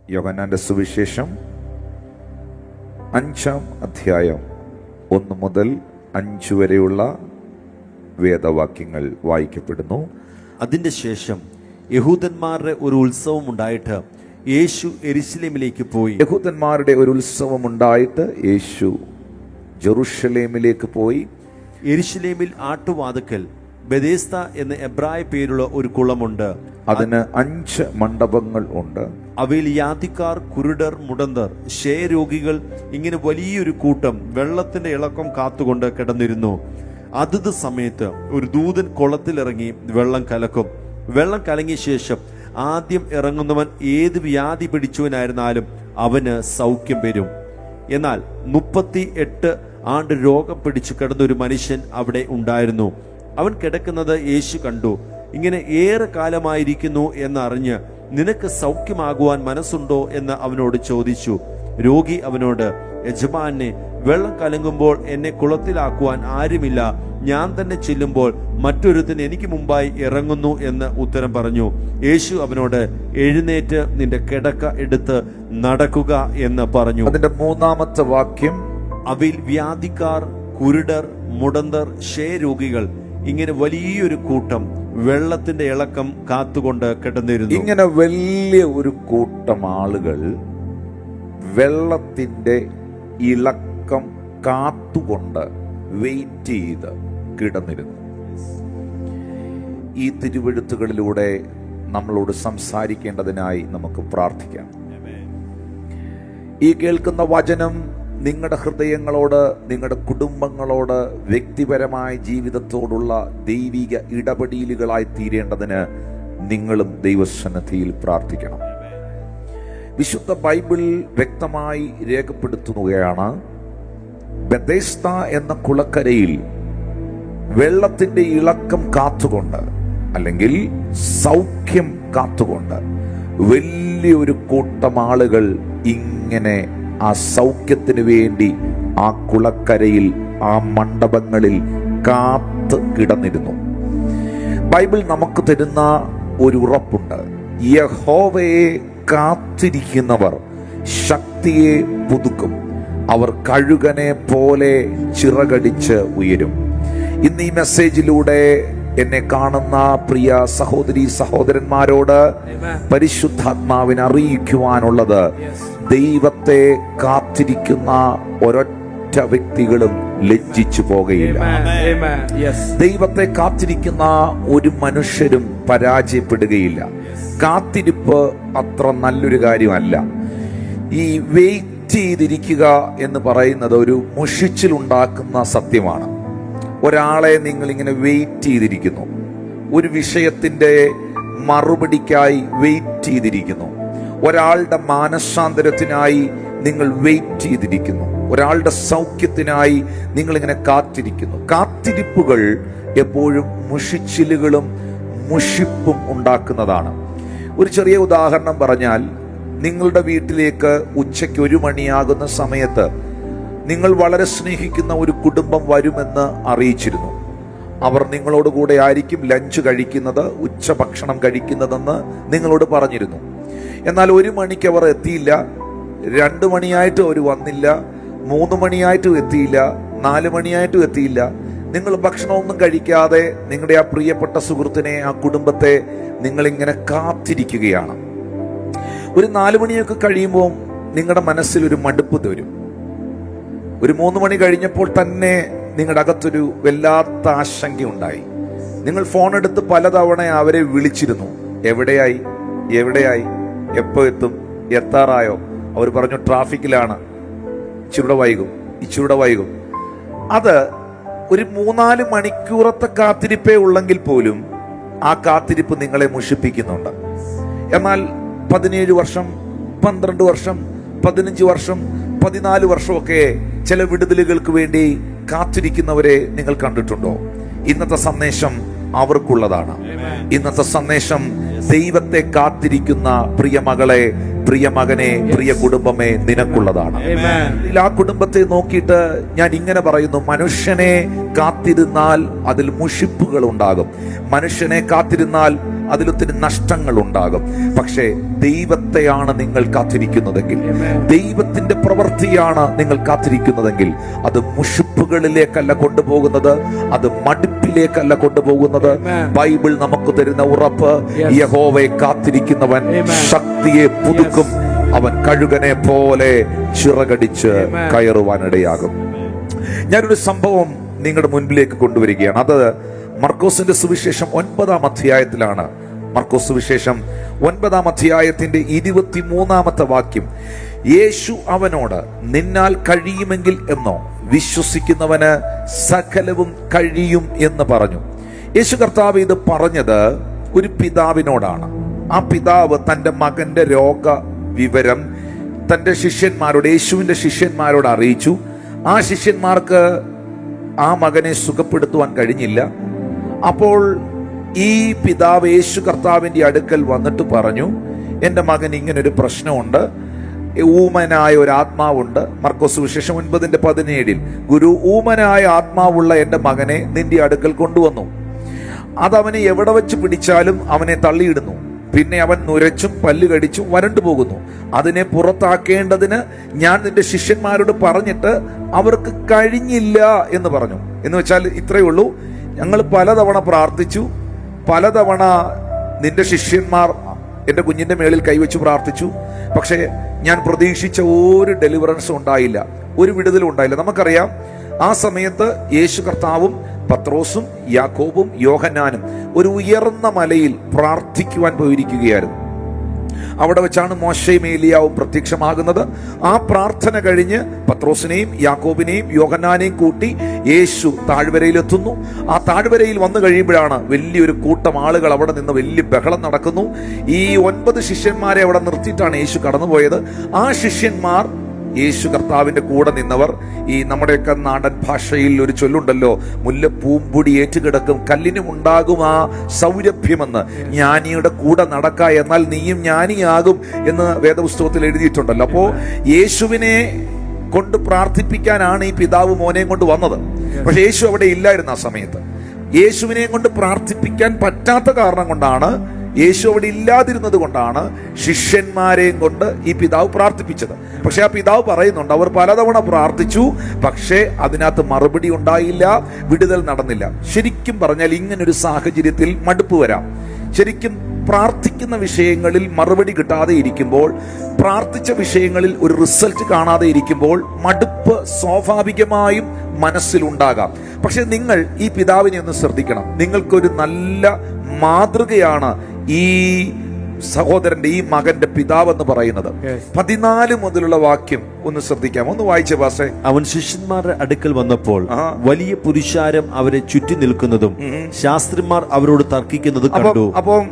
യോഹന്നാന്റെ സുവിശേഷം 5-ാം അധ്യായം 1 മുതൽ 5 വരെയുള്ള വേദവാക്യങ്ങൾ വായിക്കപ്പെടുന്നു. അതിന്റെ ശേഷം യഹൂദന്മാരുടെ ഒരു ഉത്സവം ഉണ്ടായിട്ട് യേശു യെരൂശലേമിലേക്ക് പോയി. യഹൂദന്മാരുടെ ഒരു ഉത്സവം ഉണ്ടായിട്ട് യേശു ജെറുസലേമിലേക്ക് പോയി. യെരൂശലേമിൽ ആട്ടുവാതുക്കൽ ബെഥേസ്ദ എന്ന എബ്രായ പേരുള്ള ഒരു കുളമുണ്ട്. അതിന് 5 മണ്ഡപങ്ങൾ ഉണ്ട്. അവയിൽ യാതിക്കാർ, കുരുടർ, മുടന്തർ, ക്ഷയരോഗികൾ ഇങ്ങനെ വലിയൊരു കൂട്ടം വെള്ളത്തിന്റെ ഇളക്കം കാത്തുകൊണ്ട് കിടന്നിരുന്നു. അതത് സമയത്ത് ഒരു ദൂതൻ കുളത്തിലിറങ്ങി വെള്ളം കലക്കും. വെള്ളം കലങ്ങിയ ശേഷം ആദ്യം ഇറങ്ങുന്നവൻ ഏത് വ്യാധി പിടിച്ചവനായിരുന്നാലും അവന് സൗഖ്യം വരും. എന്നാൽ 38 ആണ്ട് രോഗം പിടിച്ചു കിടന്ന ഒരു മനുഷ്യൻ അവിടെ ഉണ്ടായിരുന്നു. അവൻ കിടക്കുന്നത് യേശു കണ്ടു. ഇങ്ങനെ ഏറെ കാലമായിരിക്കുന്നു എന്നറിഞ്ഞ്, നിനക്ക് സൗഖ്യമാകുവാൻ മനസ്സുണ്ടോ എന്ന് അവനോട് ചോദിച്ചു. രോഗി അവനോട്, യജമാനെ, വെള്ളം കലങ്ങുമ്പോൾ എന്നെ കുളത്തിലാക്കുവാൻ ആരുമില്ല. ഞാൻ തന്നെ ചെല്ലുമ്പോൾ മറ്റൊരുത്തൻ എനിക്ക് മുമ്പായി ഇറങ്ങുന്നു എന്ന് ഉത്തരം പറഞ്ഞു. യേശു അവനോട്, എഴുന്നേറ്റ് നിന്റെ കിടക്ക എടുത്ത് നടക്കുക എന്ന് പറഞ്ഞു. അതിന്റെ 3-ാമത്തെ വാക്യം, അവയിൽ വ്യാധിക്കാർ, കുരുടർ, മുടന്തർ, ക്ഷയരോഗികൾ ഇങ്ങനെ വലിയൊരു കൂട്ടം വെള്ളത്തിന്റെ ഇളക്കം കാത്തുകൊണ്ട് കിടന്നിരുന്നു. ഇങ്ങനെ വലിയ ഒരു കൂട്ടം ആളുകൾ വെള്ളത്തിന്റെ ഇളക്കം കാത്തുകൊണ്ട് വെയിറ്റ് ചെയ്ത് കിടന്നിരുന്നു. ഈ തിരുവെഴുത്തുകളിലൂടെ നമ്മളോട് സംസാരിക്കേണ്ടതിനായി നമുക്ക് പ്രാർത്ഥിക്കാം. ഈ കേൾക്കുന്ന വചനം നിങ്ങളുടെ ഹൃദയങ്ങളോട്, നിങ്ങളുടെ കുടുംബങ്ങളോട്, വ്യക്തിപരമായ ജീവിതത്തോടുള്ള ദൈവിക ഇടപെടലുകളായി തീരേണ്ടതിന് നിങ്ങളും ദൈവസന്നിധിയിൽ പ്രാർത്ഥിക്കണം. വിശുദ്ധ ബൈബിൾ വ്യക്തമായി രേഖപ്പെടുത്തുകയാണ്, ബെഥേസ്ദ എന്ന കുളക്കരയിൽ വെള്ളത്തിന്റെ ഇളക്കം കാത്തുകൊണ്ട്, അല്ലെങ്കിൽ സൗഖ്യം കാത്തുകൊണ്ട് വലിയൊരു കൂട്ടം ആളുകൾ ഇങ്ങനെ ആ സൗഖ്യത്തിന് വേണ്ടി ആ കുളക്കരയിൽ, ആ മണ്ഡപങ്ങളിൽ കാത്ത് കിടന്നിരുന്നു. ബൈബിൾ നമുക്ക് തരുന്ന ഒരു ഉറപ്പുണ്ട്, യഹോവയെ കാത്തിരിക്കുന്നവർ ശക്തിയെ പുതുക്കും, അവർ കഴുകനെ പോലെ ചിറകടിച്ച് ഉയരും. ഇന്ന് ഈ മെസ്സേജിലൂടെ എന്നെ കാണുന്ന പ്രിയ സഹോദരി സഹോദരന്മാരോട് പരിശുദ്ധാത്മാവിനെ അറിയിക്കുവാനുള്ളത്, ദൈവത്തെ കാത്തിരിക്കുന്ന ഒരൊറ്റ വ്യക്തികളും ലജ്ജിച്ചു പോകുകയില്ല. ദൈവത്തെ കാത്തിരിക്കുന്ന ഒരു മനുഷ്യരും പരാജയപ്പെടുകയില്ല. കാത്തിരിപ്പ് അത്ര നല്ലൊരു കാര്യമല്ല. ഈ വെയിറ്റ് ചെയ്തിരിക്കുക എന്ന് പറയുന്നത് ഒരു മുഷിച്ചിലുണ്ടാക്കുന്ന സത്യമാണ്. ഒരാളെ നിങ്ങളിങ്ങനെ വെയിറ്റ് ചെയ്തിരിക്കുന്നു, ഒരു വിഷയത്തിന്റെ മറുപടിക്കായി വെയിറ്റ് ചെയ്തിരിക്കുന്നു, ഒരാളുടെ മാനസാന്തരത്തിനായി നിങ്ങൾ വെയിറ്റ് ചെയ്തിരിക്കുന്നു, ഒരാളുടെ സൗഖ്യത്തിനായി നിങ്ങളിങ്ങനെ കാത്തിരിക്കുന്നു. കാത്തിരിപ്പുകൾ എപ്പോഴും മുഷിച്ചിലുകളും മുഷിപ്പും ഉണ്ടാക്കുന്നതാണ്. ഒരു ചെറിയ ഉദാഹരണം പറഞ്ഞാൽ, നിങ്ങളുടെ വീട്ടിലേക്ക് ഉച്ചയ്ക്ക് 1 മണിയാകുന്ന സമയത്ത് നിങ്ങൾ വളരെ സ്നേഹിക്കുന്ന ഒരു കുടുംബം വരുമെന്ന് അറിയിച്ചിരുന്നു. അവർ നിങ്ങളോട് കൂടെ ആയിരിക്കും ലഞ്ച് കഴിക്കുന്നത്, ഉച്ചഭക്ഷണം കഴിക്കുന്നതെന്ന് നിങ്ങളോട് പറഞ്ഞിരുന്നു. എന്നാൽ 1 മണിക്ക് അവർ എത്തിയില്ല, 2 മണിയായിട്ടും അവർ വന്നില്ല, 3 മണിയായിട്ടും എത്തിയില്ല, 4 മണിയായിട്ടും എത്തിയില്ല. നിങ്ങൾ ഭക്ഷണമൊന്നും കഴിക്കാതെ നിങ്ങളുടെ ആ പ്രിയപ്പെട്ട സുഹൃത്തിനെ, ആ കുടുംബത്തെ നിങ്ങളിങ്ങനെ കാത്തിരിക്കുകയാണ്. ഒരു 4 മണിയൊക്കെ കഴിയുമ്പോൾ നിങ്ങളുടെ മനസ്സിൽ ഒരു മടുപ്പ് വരും. ഒരു 3 മണി കഴിഞ്ഞപ്പോൾ തന്നെ നിങ്ങളുടെ അകത്തൊരു വല്ലാത്ത ആശങ്കയുണ്ടായി. നിങ്ങൾ ഫോൺ എടുത്ത് പലതവണ അവരെ വിളിച്ചിരുന്നു. എവിടെയായി, എപ്പോ എത്തും, എത്താറായോ? അവർ പറഞ്ഞു ട്രാഫിക്കിലാണ്, ഇച്ചിരൂടെ വൈകും. അത് ഒരു 3-4 മണിക്കൂറത്തെ കാത്തിരിപ്പേ ഉള്ളെങ്കിൽ പോലും ആ കാത്തിരിപ്പ് നിങ്ങളെ മുഷിപ്പിക്കുന്നുണ്ട്. എന്നാൽ 17 വർഷം, 12 വർഷം, 15 വർഷം, 14 വർഷമൊക്കെ ചില വിടുതലുകൾക്ക് വേണ്ടി കാത്തിരിക്കുന്നവരെ നിങ്ങൾ കണ്ടിട്ടുണ്ടോ? ഇന്നത്തെ സന്ദേശം അവർക്കുള്ളതാണ്. ഇന്നത്തെ സന്ദേശം ദൈവത്തെ കാത്തിരിക്കുന്ന പ്രിയ മകളെ, പ്രിയ മകനെ, പ്രിയ കുടുംബമേ, നിനക്കുള്ളതാണ്. ആ കുടുംബത്തെ നോക്കിയിട്ട് ഞാൻ ഇങ്ങനെ പറയുന്നു, മനുഷ്യനെ കാത്തിരുന്നാൽ അതിൽ മുഷിപ്പുകൾ ഉണ്ടാകും, മനുഷ്യനെ കാത്തിരുന്നാൽ അതിലൊത്തിരി നഷ്ടങ്ങൾ ഉണ്ടാകും. പക്ഷേ ദൈവത്തെയാണ് നിങ്ങൾ കാത്തിരിക്കുന്നതെങ്കിൽ, ദൈവത്തിന്റെ പ്രവൃത്തിയാണ് നിങ്ങൾ കാത്തിരിക്കുന്നതെങ്കിൽ, അത് മുഷിപ്പുകളിലേക്കല്ല കൊണ്ടുപോകുന്നത്, അത് മടുപ്പിലേക്കല്ല കൊണ്ടുപോകുന്നത്. ബൈബിൾ നമുക്ക് തരുന്ന ഉറപ്പ്, യഹോവയെ കാത്തിരിക്കുന്നവൻ ശക്തിയെ പുതുക്കും, അവൻ കഴുകനെ പോലെ ചിറകടിച്ച് കയറുവാനിടയാകും. ഞാനൊരു സംഭവം നിങ്ങളുടെ മുൻപിലേക്ക് കൊണ്ടുവരികയാണ്. അത് മർക്കോസിന്റെ സുവിശേഷം 9-ാം അധ്യായത്തിലാണ്. മർക്കോസ് സുവിശേഷം 9-ാം അധ്യായത്തിന്റെ 23-ാമത്തെ വാക്യം, യേശു അവനോട്, നിന്നാൽ കഴിയുമെങ്കിൽ എന്നോ, വിശ്വസിക്കുന്നവന് സകലവും കഴിയും എന്ന് പറഞ്ഞു. യേശു കർത്താവ് ഇത് പറഞ്ഞത് ഒരു പിതാവിനോടാണ്. ആ പിതാവ് തൻ്റെ മകന്റെ രോഗ വിവരം തൻ്റെ ശിഷ്യന്മാരോട്, യേശുവിൻ്റെ ശിഷ്യന്മാരോട് അറിയിച്ചു. ആ ശിഷ്യന്മാർക്ക് ആ മകനെ സുഖപ്പെടുത്തുവാൻ കഴിഞ്ഞില്ല. അപ്പോൾ ഈ പിതാവ് യേശു കർത്താവിൻ്റെ അടുക്കൽ വന്നിട്ട് പറഞ്ഞു, എൻ്റെ മകൻ ഇങ്ങനൊരു പ്രശ്നമുണ്ട്, ഊമനായ ഒരു ആത്മാവുണ്ട്. മർക്കോസ് സുവിശേഷം 9:17 ഗുരു, ഊമനായ ആത്മാവുള്ള എൻ്റെ മകനെ നിന്റെ അടുക്കൽ കൊണ്ടുവന്നു. അതവനെ എവിടെ വെച്ച് പിടിച്ചാലും അവനെ തള്ളിയിടുന്നു. പിന്നെ അവൻ നുരച്ചും പല്ല് കടിച്ചും വരണ്ടു പോകുന്നു. അതിനെ പുറത്താക്കേണ്ടതിന് ഞാൻ നിന്റെ ശിഷ്യന്മാരോട് പറഞ്ഞിട്ട് അവർക്ക് കഴിഞ്ഞില്ല എന്ന് പറഞ്ഞു. എന്ന് വെച്ചാൽ ഇത്രയേ ഉള്ളൂ, ഞങ്ങൾ പലതവണ പ്രാർത്ഥിച്ചു, പലതവണ നിന്റെ ശിഷ്യന്മാർ എൻ്റെ കുഞ്ഞിൻ്റെ മേളിൽ കൈവച്ച് പ്രാർത്ഥിച്ചു, പക്ഷേ ഞാൻ പ്രതീക്ഷിച്ച ഒരു ഡെലിവറൻസും ഉണ്ടായില്ല, ഒരു വിടുതലും ഉണ്ടായില്ല. നമുക്കറിയാം, ആ സമയത്ത് യേശു കർത്താവും പത്രോസും യാക്കോബും യോഹന്നാനും ഒരു ഉയർന്ന മലയിൽ പ്രാർത്ഥിക്കുവാൻ പോയിരിക്കുകയായിരുന്നു. അവിടെ വെച്ചാണ് മോശയും ഏലിയാവും പ്രത്യക്ഷമാകുന്നത്. ആ പ്രാർത്ഥന കഴിഞ്ഞ് പത്രോസിനെയും യാക്കോബിനെയും യോഹന്നാനെയും കൂട്ടി യേശു താഴ്വരയിലെത്തുന്നു. ആ താഴ്വരയിൽ വന്നു കഴിയുമ്പോഴാണ് വലിയൊരു കൂട്ടം ആളുകൾ അവിടെ നിന്ന് വലിയ ബഹളം നടക്കുന്നു. ഈ 9 ശിഷ്യന്മാരെ അവിടെ നിർത്തിയിട്ടാണ് യേശു കടന്നുപോയത്. ആ ശിഷ്യന്മാർ, യേശു കർത്താവിന്റെ കൂടെ നിന്നവർ, ഈ നമ്മുടെയൊക്കെ നാടൻ ഭാഷയിൽ ഒരു ചൊല്ലുണ്ടല്ലോ, മുല്ലപ്പൂമ്പൊടി ഏറ്റുകിടക്കും കല്ലിനും ഉണ്ടാകും ആ സൗരഭ്യമെന്ന്, ജ്ഞാനിയുടെ കൂടെ നടക്ക എന്നാൽ നീയും ജ്ഞാനിയാകും എന്ന് വേദപുസ്തകത്തിൽ എഴുതിയിട്ടുണ്ടല്ലോ. അപ്പോ യേശുവിനെ കൊണ്ട് പ്രാർത്ഥിപ്പിക്കാനാണ് ഈ പിതാവ് മോനെയും കൊണ്ട് വന്നത്. പക്ഷെ യേശു അവിടെ ഇല്ലായിരുന്നു. ആ സമയത്ത് യേശുവിനെ കൊണ്ട് പ്രാർത്ഥിപ്പിക്കാൻ പറ്റാത്ത കാരണം കൊണ്ടാണ്, യേശു അവിടെ ഇല്ലാതിരുന്നത് കൊണ്ടാണ് ശിഷ്യന്മാരെയും കൊണ്ട് ഈ പിതാവ് പ്രാർത്ഥിപ്പിച്ചത്. പക്ഷെ ആ പിതാവ് പറയുന്നുണ്ട്, അവർ പലതവണ പ്രാർത്ഥിച്ചു, പക്ഷേ അതിനകത്ത് മറുപടി ഉണ്ടായില്ല, വിടുതൽ നടന്നില്ല. ശരിക്കും പറഞ്ഞാൽ ഇങ്ങനൊരു സാഹചര്യത്തിൽ മടുപ്പ് വരാം. ശരിക്കും പ്രാർത്ഥിക്കുന്ന വിഷയങ്ങളിൽ മറുപടി കിട്ടാതെ ഇരിക്കുമ്പോൾ, പ്രാർത്ഥിച്ച വിഷയങ്ങളിൽ ഒരു റിസൾട്ട് കാണാതെ ഇരിക്കുമ്പോൾ മടുപ്പ് സ്വാഭാവികമായും മനസ്സിലുണ്ടാകാം. പക്ഷെ നിങ്ങൾ ഈ പിതാവിനെ ഒന്ന് ശ്രദ്ധിക്കണം. നിങ്ങൾക്കൊരു നല്ല മാതൃകയാണ് ഈ സഹോദരന്റെ, ഈ മകന്റെ പിതാവ് എന്ന് പറയുന്നത്. 14 മുതലുള്ള വാക്യം ഒന്ന് ശ്രദ്ധിക്കാം, ഒന്ന് വായിച്ചേ പാസ്റ്റേ. അവൻ ശിഷ്യന്മാരുടെ അടുക്കൽ വന്നപ്പോൾ വലിയ പുരുഷാരം അവരെ ചുറ്റി നിൽക്കുന്നതും ശാസ്ത്രിമാർ അവരോട് തർക്കിക്കുന്നതും കണ്ടു. അപ്പം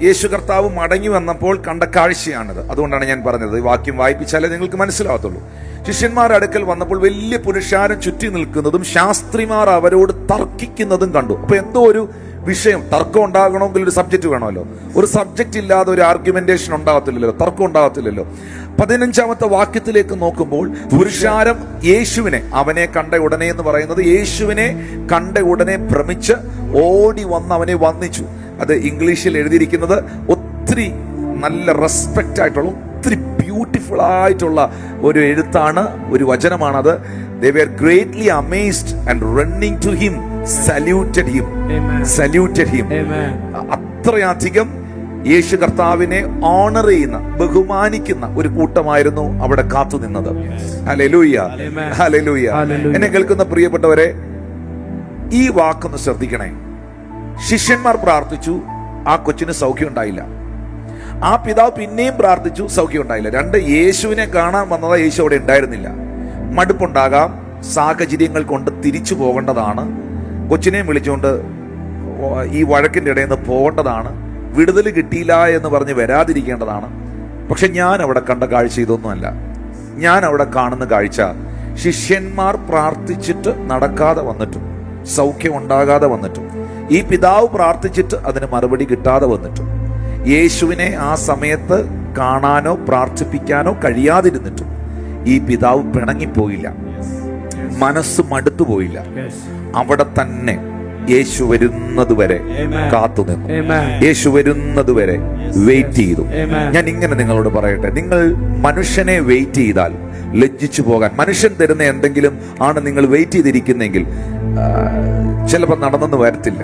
യേശു കർത്താവ് മടങ്ങി വന്നപ്പോൾ കണ്ട കാഴ്ചയാണിത്. അതുകൊണ്ടാണ് ഞാൻ പറഞ്ഞത്, ഈ വാക്യം വായിപ്പിച്ചാലേ നിങ്ങൾക്ക് മനസ്സിലാവത്തുള്ളൂ. ശിഷ്യന്മാരുടെ അടുക്കൽ വന്നപ്പോൾ വലിയ പുരുഷാരം ചുറ്റി നിൽക്കുന്നതും ശാസ്ത്രിമാർ അവരോട് തർക്കിക്കുന്നതും കണ്ടു. അപ്പൊ എന്തോ ഒരു വിഷയം, തർക്കം ഉണ്ടാകണമെങ്കിൽ ഒരു സബ്ജക്റ്റ് വേണമല്ലോ. ഒരു സബ്ജക്റ്റ് ഇല്ലാതെ ഒരു ആർഗ്യുമെന്റേഷൻ ഉണ്ടാകത്തില്ലല്ലോ, തർക്കം ഉണ്ടാകത്തില്ലല്ലോ. 15-ാമത്തെ വാക്യത്തിലേക്ക് നോക്കുമ്പോൾ പുരുഷാരം യേശുവിനെ, അവനെ കണ്ട ഉടനെ എന്ന് പറയുന്നത്, യേശുവിനെ കണ്ട ഉടനെ ഭ്രമിച്ച് ഓടി വന്ന് അവനെ വന്ദിച്ചു. അത് ഇംഗ്ലീഷിൽ എഴുതിയിരിക്കുന്നത് ഒത്തിരി നല്ല റെസ്പെക്റ്റ് ആയിട്ടുള്ള, ഒത്തിരി ബ്യൂട്ടിഫുൾ ആയിട്ടുള്ള ഒരു എഴുത്താണ്, ഒരു വചനമാണത്. They were greatly amazed and running to him saluted him. Amen. Saluted him. Amen. അത്രയധികം യേശു കർത്താവിനെ ഓണർ ചെയ്യുന്ന, ബഹുമാനിക്കുന്ന ഒരു കൂട്ടമായിരുന്നു അവിടെ കാത്തു നിന്നത്. Hallelujah, hallelujah. എന്നെ കേൾക്കുന്ന പ്രിയപ്പെട്ടവരെ, ഈ വാക്കൊന്ന് ശ്രദ്ധിക്കണേ. ശിഷ്യന്മാർ പ്രാർത്ഥിച്ചു, ആ കൊച്ചിന് സൗഖ്യം ഉണ്ടായില്ല. ആ പിതാവ് പിന്നെയും പ്രാർത്ഥിച്ചു, സൗഖ്യം ഉണ്ടായില്ല. രണ്ട്, യേശുവിനെ കാണാൻ വന്നതാ, യേശു അവിടെ ഉണ്ടായിരുന്നില്ല. മടുപ്പുണ്ടാകാം, സാഹചര്യങ്ങൾ കൊണ്ട് തിരിച്ചു പോകേണ്ടതാണ്, കൊച്ചിനെ വിളിച്ചുകൊണ്ട് ഈ വഴക്കിൻ്റെ ഇടയിൽ നിന്ന് പോകേണ്ടതാണ്, വിടുതൽ കിട്ടിയില്ല എന്ന് പറഞ്ഞ് വരാതിരിക്കേണ്ടതാണ്. പക്ഷെ ഞാൻ അവിടെ കണ്ട കാഴ്ച ഇതൊന്നുമല്ല. ഞാൻ അവിടെ കാണുന്ന കാഴ്ച, ശിഷ്യന്മാർ പ്രാർത്ഥിച്ചിട്ട് നടക്കാതെ വന്നിട്ടും, സൗഖ്യം ഉണ്ടാകാതെ വന്നിട്ടും, ഈ പിതാവ് പ്രാർത്ഥിച്ചിട്ട് അതിന് മറുപടി കിട്ടാതെ വന്നിട്ടും, യേശുവിനെ ആ സമയത്ത് കാണാനോ പ്രാർത്ഥിപ്പിക്കാനോ കഴിയാതിരുന്നിട്ടും ഈ പിതാവ് പിണങ്ങിപ്പോയില്ല, മനസ്സ് മടുത്തുപോയില്ല. അവിടെ തന്നെ യേശു വരുന്നത് വരെ കാത്തുനിന്നു, യേശു വരുന്നത് വരെ വെയിറ്റ് ചെയ്തു. ഞാൻ ഇങ്ങനെ നിങ്ങളോട് പറയട്ടെ, നിങ്ങൾ മനുഷ്യനെ വെയിറ്റ് ചെയ്താൽ ലജ്ജിച്ചു പോകാൻ, മനുഷ്യൻ തരുന്ന എന്തെങ്കിലും ആണ് നിങ്ങൾ വെയിറ്റ് ചെയ്തിരിക്കുന്നെങ്കിൽ ചിലപ്പോൾ നടന്നെന്ന് വരത്തില്ല.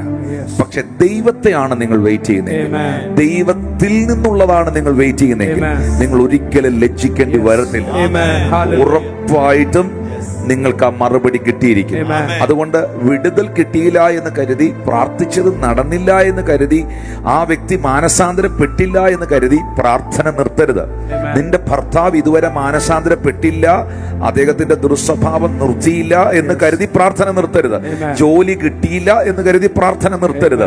പക്ഷെ ദൈവത്തെയാണ് നിങ്ങൾ വെയിറ്റ് ചെയ്യുന്നതെങ്കിൽ, ദൈവത്തിൽ നിന്നുള്ളതാണ് നിങ്ങൾ വെയിറ്റ് ചെയ്യുന്നതെങ്കിൽ, നിങ്ങൾ ഒരിക്കലും ലജ്ജിക്കേണ്ടി വരത്തില്ല. ഉറപ്പായിട്ടും നിങ്ങൾക്ക് ആ മറുപടി കിട്ടിയിരിക്കും. അതുകൊണ്ട് വിടുതൽ കിട്ടിയില്ല എന്ന് കരുതി, പ്രാർത്ഥിച്ചത് നടന്നില്ല എന്ന് കരുതി, ആ വ്യക്തി മാനസാന്തരപ്പെട്ടില്ല എന്ന് കരുതി പ്രാർത്ഥന നിർത്തരുത്. നിന്റെ ഭർത്താവ് ഇതുവരെ മാനസാന്തരപ്പെട്ടില്ല, അദ്ദേഹത്തിന്റെ ദുർസ്വഭാവം നിർത്തിയില്ല എന്ന് കരുതി പ്രാർത്ഥന നിർത്തരുത്. ജോലി കിട്ടിയില്ല എന്ന് കരുതി പ്രാർത്ഥന നിർത്തരുത്.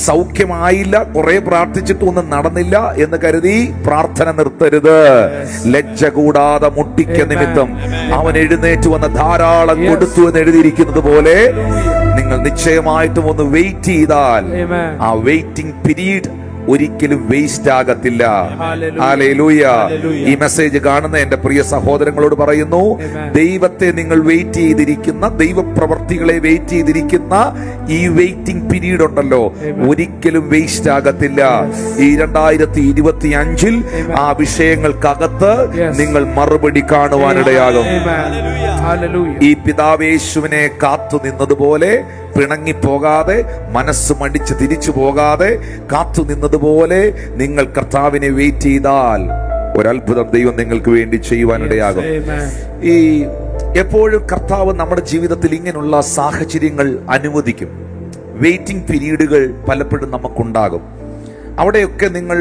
സൗഖ്യമായില്ല, കുറെ പ്രാർത്ഥിച്ചിട്ട് ഒന്നും നടന്നില്ല എന്ന് കരുതി പ്രാർത്ഥന നിർത്തരുത്. ലജ്ജ കൂടാതെ മുട്ടിക്ക നിമിത്തം അവൻ എഴുന്നേറ്റ് വന്ന ധാരാളം കൊടുത്തു എന്ന് എഴുതിയിരിക്കുന്നത് പോലെ നിങ്ങൾ നിശ്ചയമായിട്ടും ഒന്ന് വെയിറ്റ് ചെയ്താൽ ആ വെയിറ്റിംഗ് പീരീഡ് ഒരിക്കലും വേസ്റ്റ് ആകത്തില്ല. ഹല്ലേലൂയ. ഈ മെസ്സേജ് കാണുന്ന എന്റെ പ്രിയ സഹോദരങ്ങളോട് പറയുന്നു, ദൈവത്തെ നിങ്ങൾ വെയിറ്റ് ചെയ്തിരിക്കുന്ന, ദൈവപ്രവർത്തികളെ വെയിറ്റ് ചെയ്തിരിക്കുന്ന ഈ വെയിറ്റിംഗ് പീരീഡ് ഉണ്ടല്ലോ, ഒരിക്കലും വേസ്റ്റ് ആകത്തില്ല. ഈ 2025 ആ വിഷയങ്ങൾക്കകത്ത് നിങ്ങൾ മറുപടി കാണുവാനിടയാകും. ഈ പിതാവേശുവിനെ കാത്തു നിന്നതുപോലെ, പിണങ്ങിപ്പോകാതെ, മനസ്സ് മടിച്ച് തിരിച്ചു പോകാതെ കാത്തു നിന്നതുപോലെ നിങ്ങൾ കർത്താവിനെ വെയിറ്റ് ചെയ്താൽ ഒരത്ഭുതം ദൈവം നിങ്ങൾക്ക് വേണ്ടി ചെയ്യുവാനിടയാകും. ഈ എപ്പോഴും കർത്താവ് നമ്മുടെ ജീവിതത്തിൽ ഇങ്ങനെയുള്ള സാഹചര്യങ്ങൾ അനുവദിക്കും. വെയിറ്റിംഗ് പീരീഡുകൾ പലപ്പോഴും നമുക്കുണ്ടാകും. അവിടെയൊക്കെ നിങ്ങൾ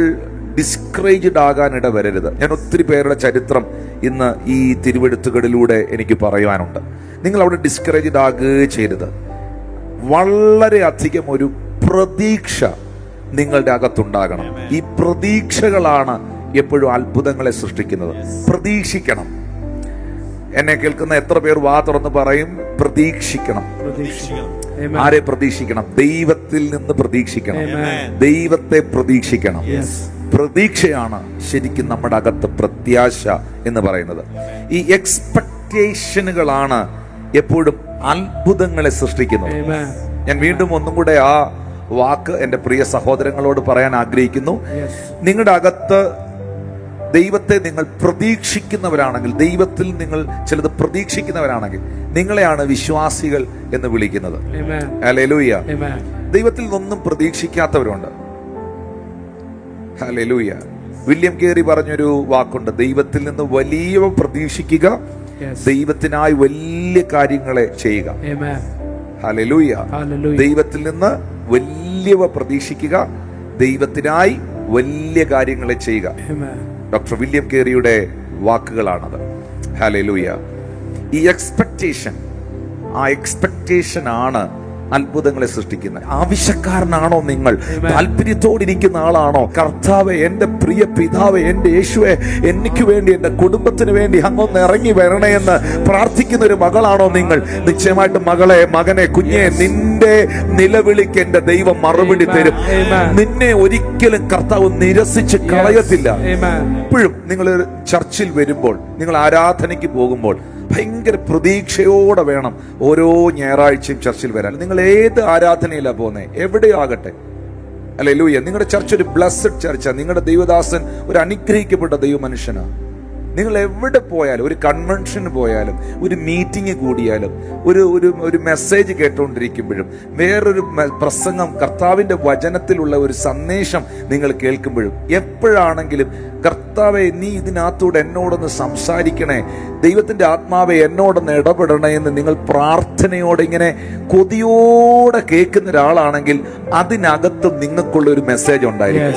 ഡിസ്കറേജ്ഡ് ആകാൻ ഇടവരരുത്. ഞാൻ ഒത്തിരി പേരുടെ ചരിത്രം ഇന്ന് ഈ തിരുവെഴുത്തുകളിലൂടെ എനിക്ക് പറയാനുണ്ട്. നിങ്ങൾ അവിടെ ഡിസ്കറേജ്ഡ് ആകുകയും ചെയ്യരുത്. വളരെ അധികം ഒരു പ്രതീക്ഷ നിങ്ങളുടെ അകത്തുണ്ടാകണം. ഈ പ്രതീക്ഷകളാണ് എപ്പോഴും അത്ഭുതങ്ങളെ സൃഷ്ടിക്കുന്നത്. പ്രതീക്ഷിക്കണം. എന്നെ കേൾക്കുന്ന എത്ര പേർ വാ തുറന്ന് പറയും പ്രതീക്ഷിക്കണം? ആരെ പ്രതീക്ഷിക്കണം? ദൈവത്തിൽ നിന്ന് പ്രതീക്ഷിക്കണം. ദൈവത്തെ പ്രതീക്ഷിക്കണം. പ്രതീക്ഷയാണ് ശരിക്കും നമ്മുടെ അകത്ത് പ്രത്യാശ എന്ന് പറയുന്നത്. ഈ എക്സ്പെക്ടേഷനുകളാണ് എപ്പോഴും അത്ഭുതങ്ങളെ സൃഷ്ടിക്കുന്നത്. ഞാൻ വീണ്ടും ഒന്നും കൂടെ ആ വാക്ക് എന്റെ പ്രിയ സഹോദരങ്ങളോട് പറയാൻ ആഗ്രഹിക്കുന്നു. നിങ്ങളുടെ അകത്ത് ദൈവത്തെ നിങ്ങൾ പ്രതീക്ഷിക്കുന്നവരാണെങ്കിൽ, ദൈവത്തിൽ നിങ്ങൾ ചിലത് പ്രതീക്ഷിക്കുന്നവരാണെങ്കിൽ, നിങ്ങളെയാണ് വിശ്വാസികൾ എന്ന് വിളിക്കുന്നത്. ഹല്ലേലൂയ. ദൈവത്തിൽ നിന്നൊന്നും പ്രതീക്ഷിക്കാത്തവരുണ്ട്. ഹല്ലേലൂയ. വില്യം കേറി പറഞ്ഞൊരു വാക്കുണ്ട്, ദൈവത്തിൽ നിന്ന് വലിയ പ്രതീക്ഷിക്കുക, ദൈവത്തിനായി വലിയ കാര്യങ്ങളെ ചെയ്യുക. ഹല്ലേലൂയ. ദൈവത്തിൽ നിന്ന് വലിയവ പ്രതീക്ഷിക്കുക, ദൈവത്തിനായി വലിയ കാര്യങ്ങളെ ചെയ്യുക. ഡോക്ടർ വില്യം കേറിയുടെ വാക്കുകളാണത്. ഹല്ലേലൂയ. ഈ എക്സ്പെക്ടേഷൻ, ആ എക്സ്പെക്ടേഷൻ ആണ് അത്ഭുതങ്ങളെ സൃഷ്ടിക്കുന്നത്. ആവശ്യക്കാരനാണോ നിങ്ങൾ? താല്പര്യത്തോടിരിക്കുന്ന ആളാണോ? കർത്താവേ, എന്റെ പ്രിയ പിതാവേ, എന്റെ യേശുവേ, എനിക്ക് വേണ്ടി, എന്റെ കുടുംബത്തിന് വേണ്ടി അങ്ങൊന്ന് ഇറങ്ങി വരണേ എന്ന് പ്രാർത്ഥിക്കുന്ന ഒരു മകളാണോ നിങ്ങൾ? നിശ്ചയമായിട്ടും മകളെ, മകനെ, കുഞ്ഞെ, നിന്റെ നിലവിളിക്ക് എന്റെ ദൈവം മറുപടി തരും. നിന്നെ ഒരിക്കലും കർത്താവ് നിരസിച്ച് കളയത്തില്ല. ഇപ്പോഴും നിങ്ങൾ ചർച്ചിൽ വരുമ്പോൾ, നിങ്ങൾ ആരാധനയ്ക്ക് പോകുമ്പോൾ ഭയങ്കര പ്രതീക്ഷയോടെ വേണം ഓരോ ഞായറാഴ്ചയും ചർച്ചിൽ വരാൻ. നിങ്ങൾ ഏത് ആരാധനയിലാണ് പോകുന്നത്, എവിടെയാകട്ടെ, ഹല്ലേലൂയ. നിങ്ങളുടെ ചർച്ച് ഒരു ബ്ലെസ്ഡ് ചർച്ചാണ്. നിങ്ങളുടെ ദൈവദാസൻ ഒരു അനുഗ്രഹിക്കപ്പെട്ട ദൈവ മനുഷ്യനാണ്. നിങ്ങൾ എവിടെ പോയാലും, ഒരു കൺവെൻഷന് പോയാലും, ഒരു മീറ്റിംഗ് കൂടിയാലും, ഒരു മെസ്സേജ് കേട്ടുകൊണ്ടിരിക്കുമ്പോഴും, വേറൊരു പ്രസംഗം, കർത്താവിന്റെ വചനത്തിലുള്ള ഒരു സന്ദേശം നിങ്ങൾ കേൾക്കുമ്പോഴും, എപ്പോഴാണെങ്കിലും കർത്താവെ, നീ ഇതിനകത്തൂടെ എന്നോടൊന്ന് സംസാരിക്കണേ, ദൈവത്തിന്റെ ആത്മാവെ എന്നോടൊന്ന് ഇടപെടണേ എന്ന് നിങ്ങൾ പ്രാർത്ഥനയോടെ ഇങ്ങനെ കൊതിയോടെ കേൾക്കുന്ന ഒരാളാണെങ്കിൽ അതിനകത്തും നിങ്ങൾക്കുള്ള ഒരു മെസ്സേജ് ഉണ്ടായിരിക്കും.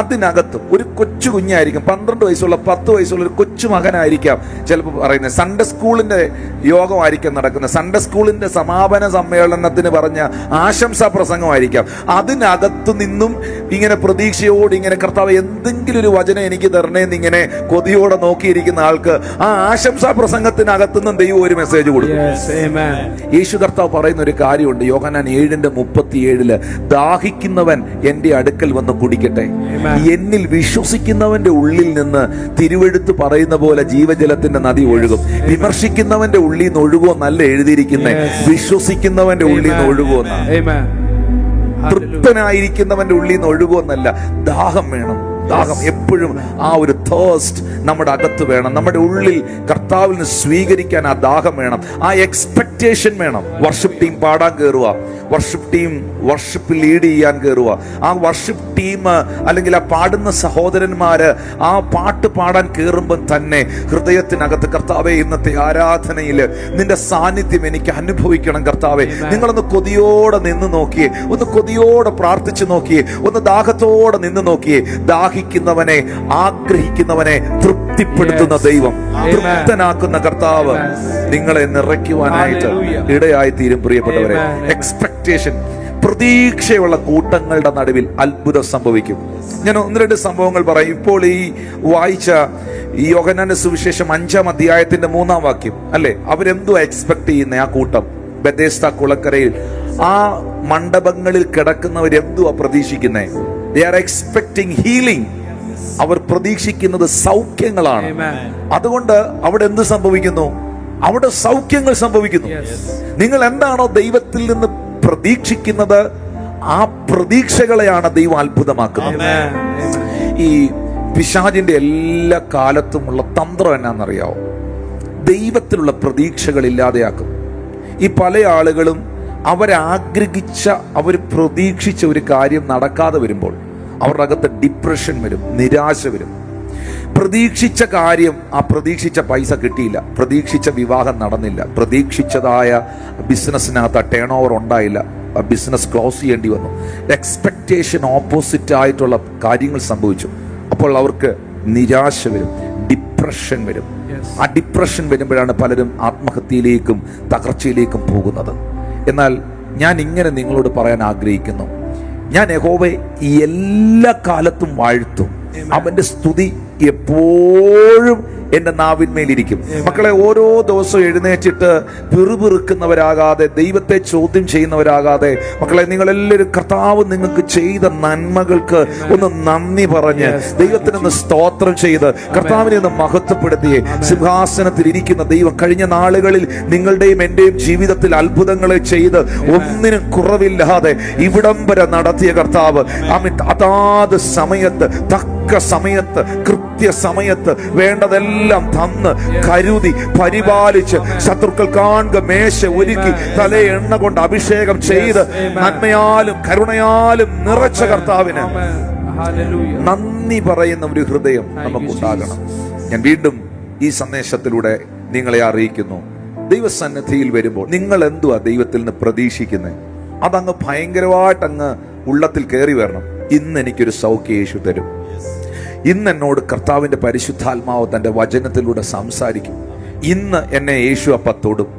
അതിനകത്തും ഒരു കൊച്ചു കുഞ്ഞായിരിക്കും, 12 വയസ്സുള്ള 10 വയസ്സുള്ള ഒരു കൊച്ചു മകനായിരിക്കാം ചിലപ്പോൾ പറയുന്നത്. സൺഡേ സ്കൂളിന്റെ യോഗമായിരിക്കും നടക്കുന്നത്, സൺഡേ സ്കൂളിന്റെ സമാപന സമ്മേളനത്തിന് പറഞ്ഞ ആശംസാ പ്രസംഗമായിരിക്കാം. അതിനകത്ത് നിന്നും ഇങ്ങനെ പ്രതീക്ഷയോട് ഇങ്ങനെ കർത്താവ് എന്തെങ്കിലും ഒരു വചനം എനിക്ക് തരണേന്ന് ഇങ്ങനെ കൊതിയോടെ നോക്കിയിരിക്കുന്ന ആൾക്ക് ആ ആശംസാ പ്രസംഗത്തിനകത്തു നിന്നും ദൈവം ഒരു മെസ്സേജ് കൊടുക്കും. യേശു കർത്താവ് പറയുന്ന ഒരു കാര്യമുണ്ട്, യോഹന്നാൻ 7:37, ദാഹിക്കുന്നവൻ എന്റെ അടുക്കൽ വന്ന് കുടിക്കട്ടെ, എന്നിൽ വിശ്വസിക്കുന്നവന്റെ ഉള്ളിൽ നിന്ന് തിരുവെഴുത്ത് പറയുന്ന പോലെ ജീവജലത്തിന്റെ നദി ഒഴുകും. വിമർശിക്കുന്നവന്റെ ഉള്ളിൽ നിന്ന് ഒഴുകുമോ നല്ല എഴുതിയിരിക്കുന്നേ, വിശ്വസിക്കുന്നവന്റെ ഉള്ളിൽ നിന്ന് ഒഴുകുമെന്നാണ്. തൃപ്തനായിരിക്കുന്നവന്റെ ഉള്ളിൽ നിന്ന് ഒഴുകുമെന്നല്ല. ദാഹം വേണം, ദാഹം എപ്പോഴും. ആ ഒരു തേഴ്സ്റ്റ് നമ്മുടെ അകത്ത് വേണം. നമ്മുടെ ഉള്ളിൽ കർത്താവിൽ നിന്ന് സ്വീകരിക്കാൻ ആ ദാഹം വേണം, ആ എക്സ്പെക്ടേഷൻ വേണം. വർഷിപ്പ് ടീം പാടാൻ കയറുക, വർഷിപ്പ് ടീം വർഷിപ്പ് ലീഡ് ചെയ്യാൻ കയറുക. ആ വർഷിപ്പ് ടീം അല്ലെങ്കിൽ ആ പാടുന്ന സഹോദരന്മാര് ആ പാട്ട് പാടാൻ കയറുമ്പോൾ തന്നെ ഹൃദയത്തിനകത്ത്, കർത്താവെ ഇന്നത്തെ ആരാധനയിൽ നിന്റെ സാന്നിധ്യം എനിക്ക് അനുഭവിക്കണം കർത്താവെ. നിങ്ങളൊന്ന് കൊതിയോടെ നിന്ന് നോക്കിയേ, ഒന്ന് കൊതിയോടെ പ്രാർത്ഥിച്ചു നോക്കിയേ, ഒന്ന് ദാഹത്തോടെ നിന്ന് നോക്കിയേ. ദാഹിക്കുന്നവനെ, ആഗ്രഹിക്കുന്നവനെ തൃപ്തിപ്പെടുത്തുന്ന ദൈവം, തൃപ്തനാക്കുന്ന കർത്താവ് നിങ്ങളെ നിറയ്ക്കുവാനായിട്ട് ഇടയായി തീരും. പ്രിയപ്പെട്ടവരെ, എക്സ്പെക്ടേഷൻ, പ്രതീക്ഷയുള്ള കൂട്ടങ്ങളുടെ നടുവിൽ അത്ഭുതം സംഭവിക്കും. ഞാൻ 1-2 സംഭവങ്ങൾ പറയും. ഇപ്പോൾ ഈ വായിച്ച ഈ യോഹന്നാന്റെ സുവിശേഷം 5-ാം അധ്യായത്തിന്റെ 3-ാം വാക്യം അല്ലെ, അവരെന്തോ എക്സ്പെക്ട് ചെയ്യുന്ന ആ കൂട്ടം ബെഥേസ്ദ കുളക്കരയിൽ ആ മണ്ഡപങ്ങളിൽ കിടക്കുന്നവരെന്തുവാ പ്രതീക്ഷിക്കുന്നേ? They are expecting healing. അവർ പ്രതീക്ഷിക്കുന്നത് സൗഖ്യങ്ങളാണ്. അതുകൊണ്ട് അവിടെ എന്ത് സംഭവിക്കുന്നു? അവിടെ സൗഖ്യങ്ങൾ സംഭവിക്കുന്നു. നിങ്ങൾ എന്താണോ ദൈവത്തിൽ നിന്ന് പ്രതീക്ഷിക്കുന്നത്, ആ പ്രതീക്ഷകളെയാണ് ദൈവം അത്ഭുതമാക്കുന്നത്. ഈ പിശാചിന്റെ എല്ലാ കാലത്തുമുള്ള തന്ത്രം എന്നാണെന്നറിയാവോ? ദൈവത്തിലുള്ള പ്രതീക്ഷകൾ ഇല്ലാതെയാക്കും. ഈ പല ആളുകളും അവരാഗ്രഹിച്ച, അവർ പ്രതീക്ഷിച്ച ഒരു കാര്യം നടക്കാതെ വരുമ്പോൾ അവരുടെ അകത്ത് ഡിപ്രഷൻ വരും, നിരാശ വരും. പ്രതീക്ഷിച്ച കാര്യം, ആ പ്രതീക്ഷിച്ച പൈസ കിട്ടിയില്ല, പ്രതീക്ഷിച്ച വിവാഹം നടന്നില്ല, പ്രതീക്ഷിച്ചതായ ബിസിനസ്സിനകത്ത് ടേൺ ഓവർ ഉണ്ടായില്ല, ആ ബിസിനസ് ക്ലോസ് ചെയ്യേണ്ടി വന്നു. എക്സ്പെക്ടേഷൻ ഓപ്പോസിറ്റ് ആയിട്ടുള്ള കാര്യങ്ങൾ സംഭവിച്ചു. അപ്പോൾ അവർക്ക് നിരാശ വരും, ഡിപ്രഷൻ വരും. ആ ഡിപ്രഷൻ വരുമ്പോഴാണ് പലരും ആത്മഹത്യയിലേക്കും തകർച്ചയിലേക്കും പോകുന്നത്. എന്നാൽ ഞാൻ ഇങ്ങനെ നിങ്ങളോട് പറയാൻ ആഗ്രഹിക്കുന്നു, ഞാൻ യഹോവയെ എല്ലാ കാലത്തും വാഴ്ത്തും. അവന്റെ സ്തുതി എപ്പോഴും എന്റെ നാവിന്മേലിരിക്കും. മക്കളെ, ഓരോ ദിവസവും എഴുന്നേറ്റിട്ട് പിറുപിറുക്കുന്നവരാകാതെ, ദൈവത്തെ ചോദ്യം ചെയ്യുന്നവരാകാതെ, മക്കളെ നിങ്ങളെല്ലാവരും കർത്താവ് നിങ്ങൾക്ക് ചെയ്ത നന്മകൾക്ക് ഒന്ന് നന്ദി പറഞ്ഞ് ദൈവത്തിനൊന്ന് സ്തോത്രം ചെയ്ത് കർത്താവിനെ ഒന്ന് മഹത്വപ്പെടുത്തിയേ. സിംഹാസനത്തിൽ ഇരിക്കുന്ന ദൈവം കഴിഞ്ഞ നാളുകളിൽ നിങ്ങളുടെയും എന്റെയും ജീവിതത്തിൽ അത്ഭുതങ്ങളെ ചെയ്ത് ഒന്നിനും കുറവില്ലാതെ ഇവിടം വരെ നടത്തിയ കർത്താവ്, അതാത് സമയത്ത്, തക്ക സമയത്ത്, കൃത്യസമയത്ത് വേണ്ടതെല്ലാം തന്ന് കരുതി പരിപാലിച്ച്, ശത്രുക്കൾ കാണുക മേശ ഒരുക്കി തലേ എണ്ണ കൊണ്ട് അഭിഷേകം ചെയ്ത് നന്മയാലും കരുണയാലും നിറച്ച കർത്താവിന് നന്ദി പറയുന്ന ഒരു ഹൃദയം നമുക്കുണ്ടാകണം. ഞാൻ വീണ്ടും ഈ സന്ദേശത്തിലൂടെ നിങ്ങളെ അറിയിക്കുന്നു, ദൈവസന്നിധിയിൽ വരുമ്പോൾ നിങ്ങൾ എന്തുവാ ദൈവത്തിൽ നിന്ന് പ്രതീക്ഷിക്കുന്നത്? അതങ്ങ് ഭയങ്കരമായിട്ട് അങ്ങ് ഉള്ളത്തിൽ കയറി വരണം. ഇന്ന് എനിക്കൊരു സൗഖ്യം യേശു തരും, ഇന്ന് എന്നോട് കർത്താവിന്റെ പരിശുദ്ധാത്മാവ് തന്റെ വചനത്തിലൂടെ സംസാരിക്കും, ഇന്ന് എന്നെ യേശു അപ്പം തൊടും.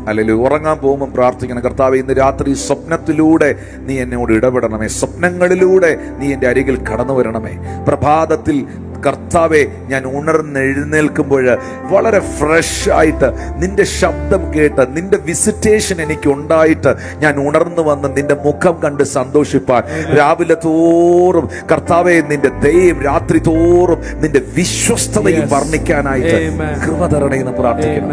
അല്ലെങ്കിൽ ഉറങ്ങാൻ പോകുമ്പോൾ പ്രാർത്ഥിക്കണം, കർത്താവേ ഇന്ന് രാത്രി സ്വപ്നത്തിലൂടെ നീ എന്നോട് ഇടപെടണമേ, സ്വപ്നങ്ങളിലൂടെ നീ എൻ്റെ അരികിൽ കടന്നു വരണമേ. പ്രഭാതത്തിൽ കർത്താവെ ഞാൻ ഉണർന്നെഴുന്നേൽക്കുമ്പോൾ വളരെ ഫ്രഷ് ആയിട്ട് നിന്റെ ശബ്ദം കേട്ട്, നിന്റെ വിസിറ്റേഷൻ എനിക്ക് ഉണ്ടായിട്ട് ഞാൻ ഉണർന്നു വന്ന് നിന്റെ മുഖം കണ്ട് സന്തോഷിപ്പാൻ, രാവിലെ തോറും കർത്താവെ നിന്റെ ദയയും രാത്രി തോറും നിന്റെ വിശ്വസ്തതയും വർണ്ണിക്കാനായിട്ട് കൃപ തരണേന്ന് പ്രാർത്ഥിക്കണം.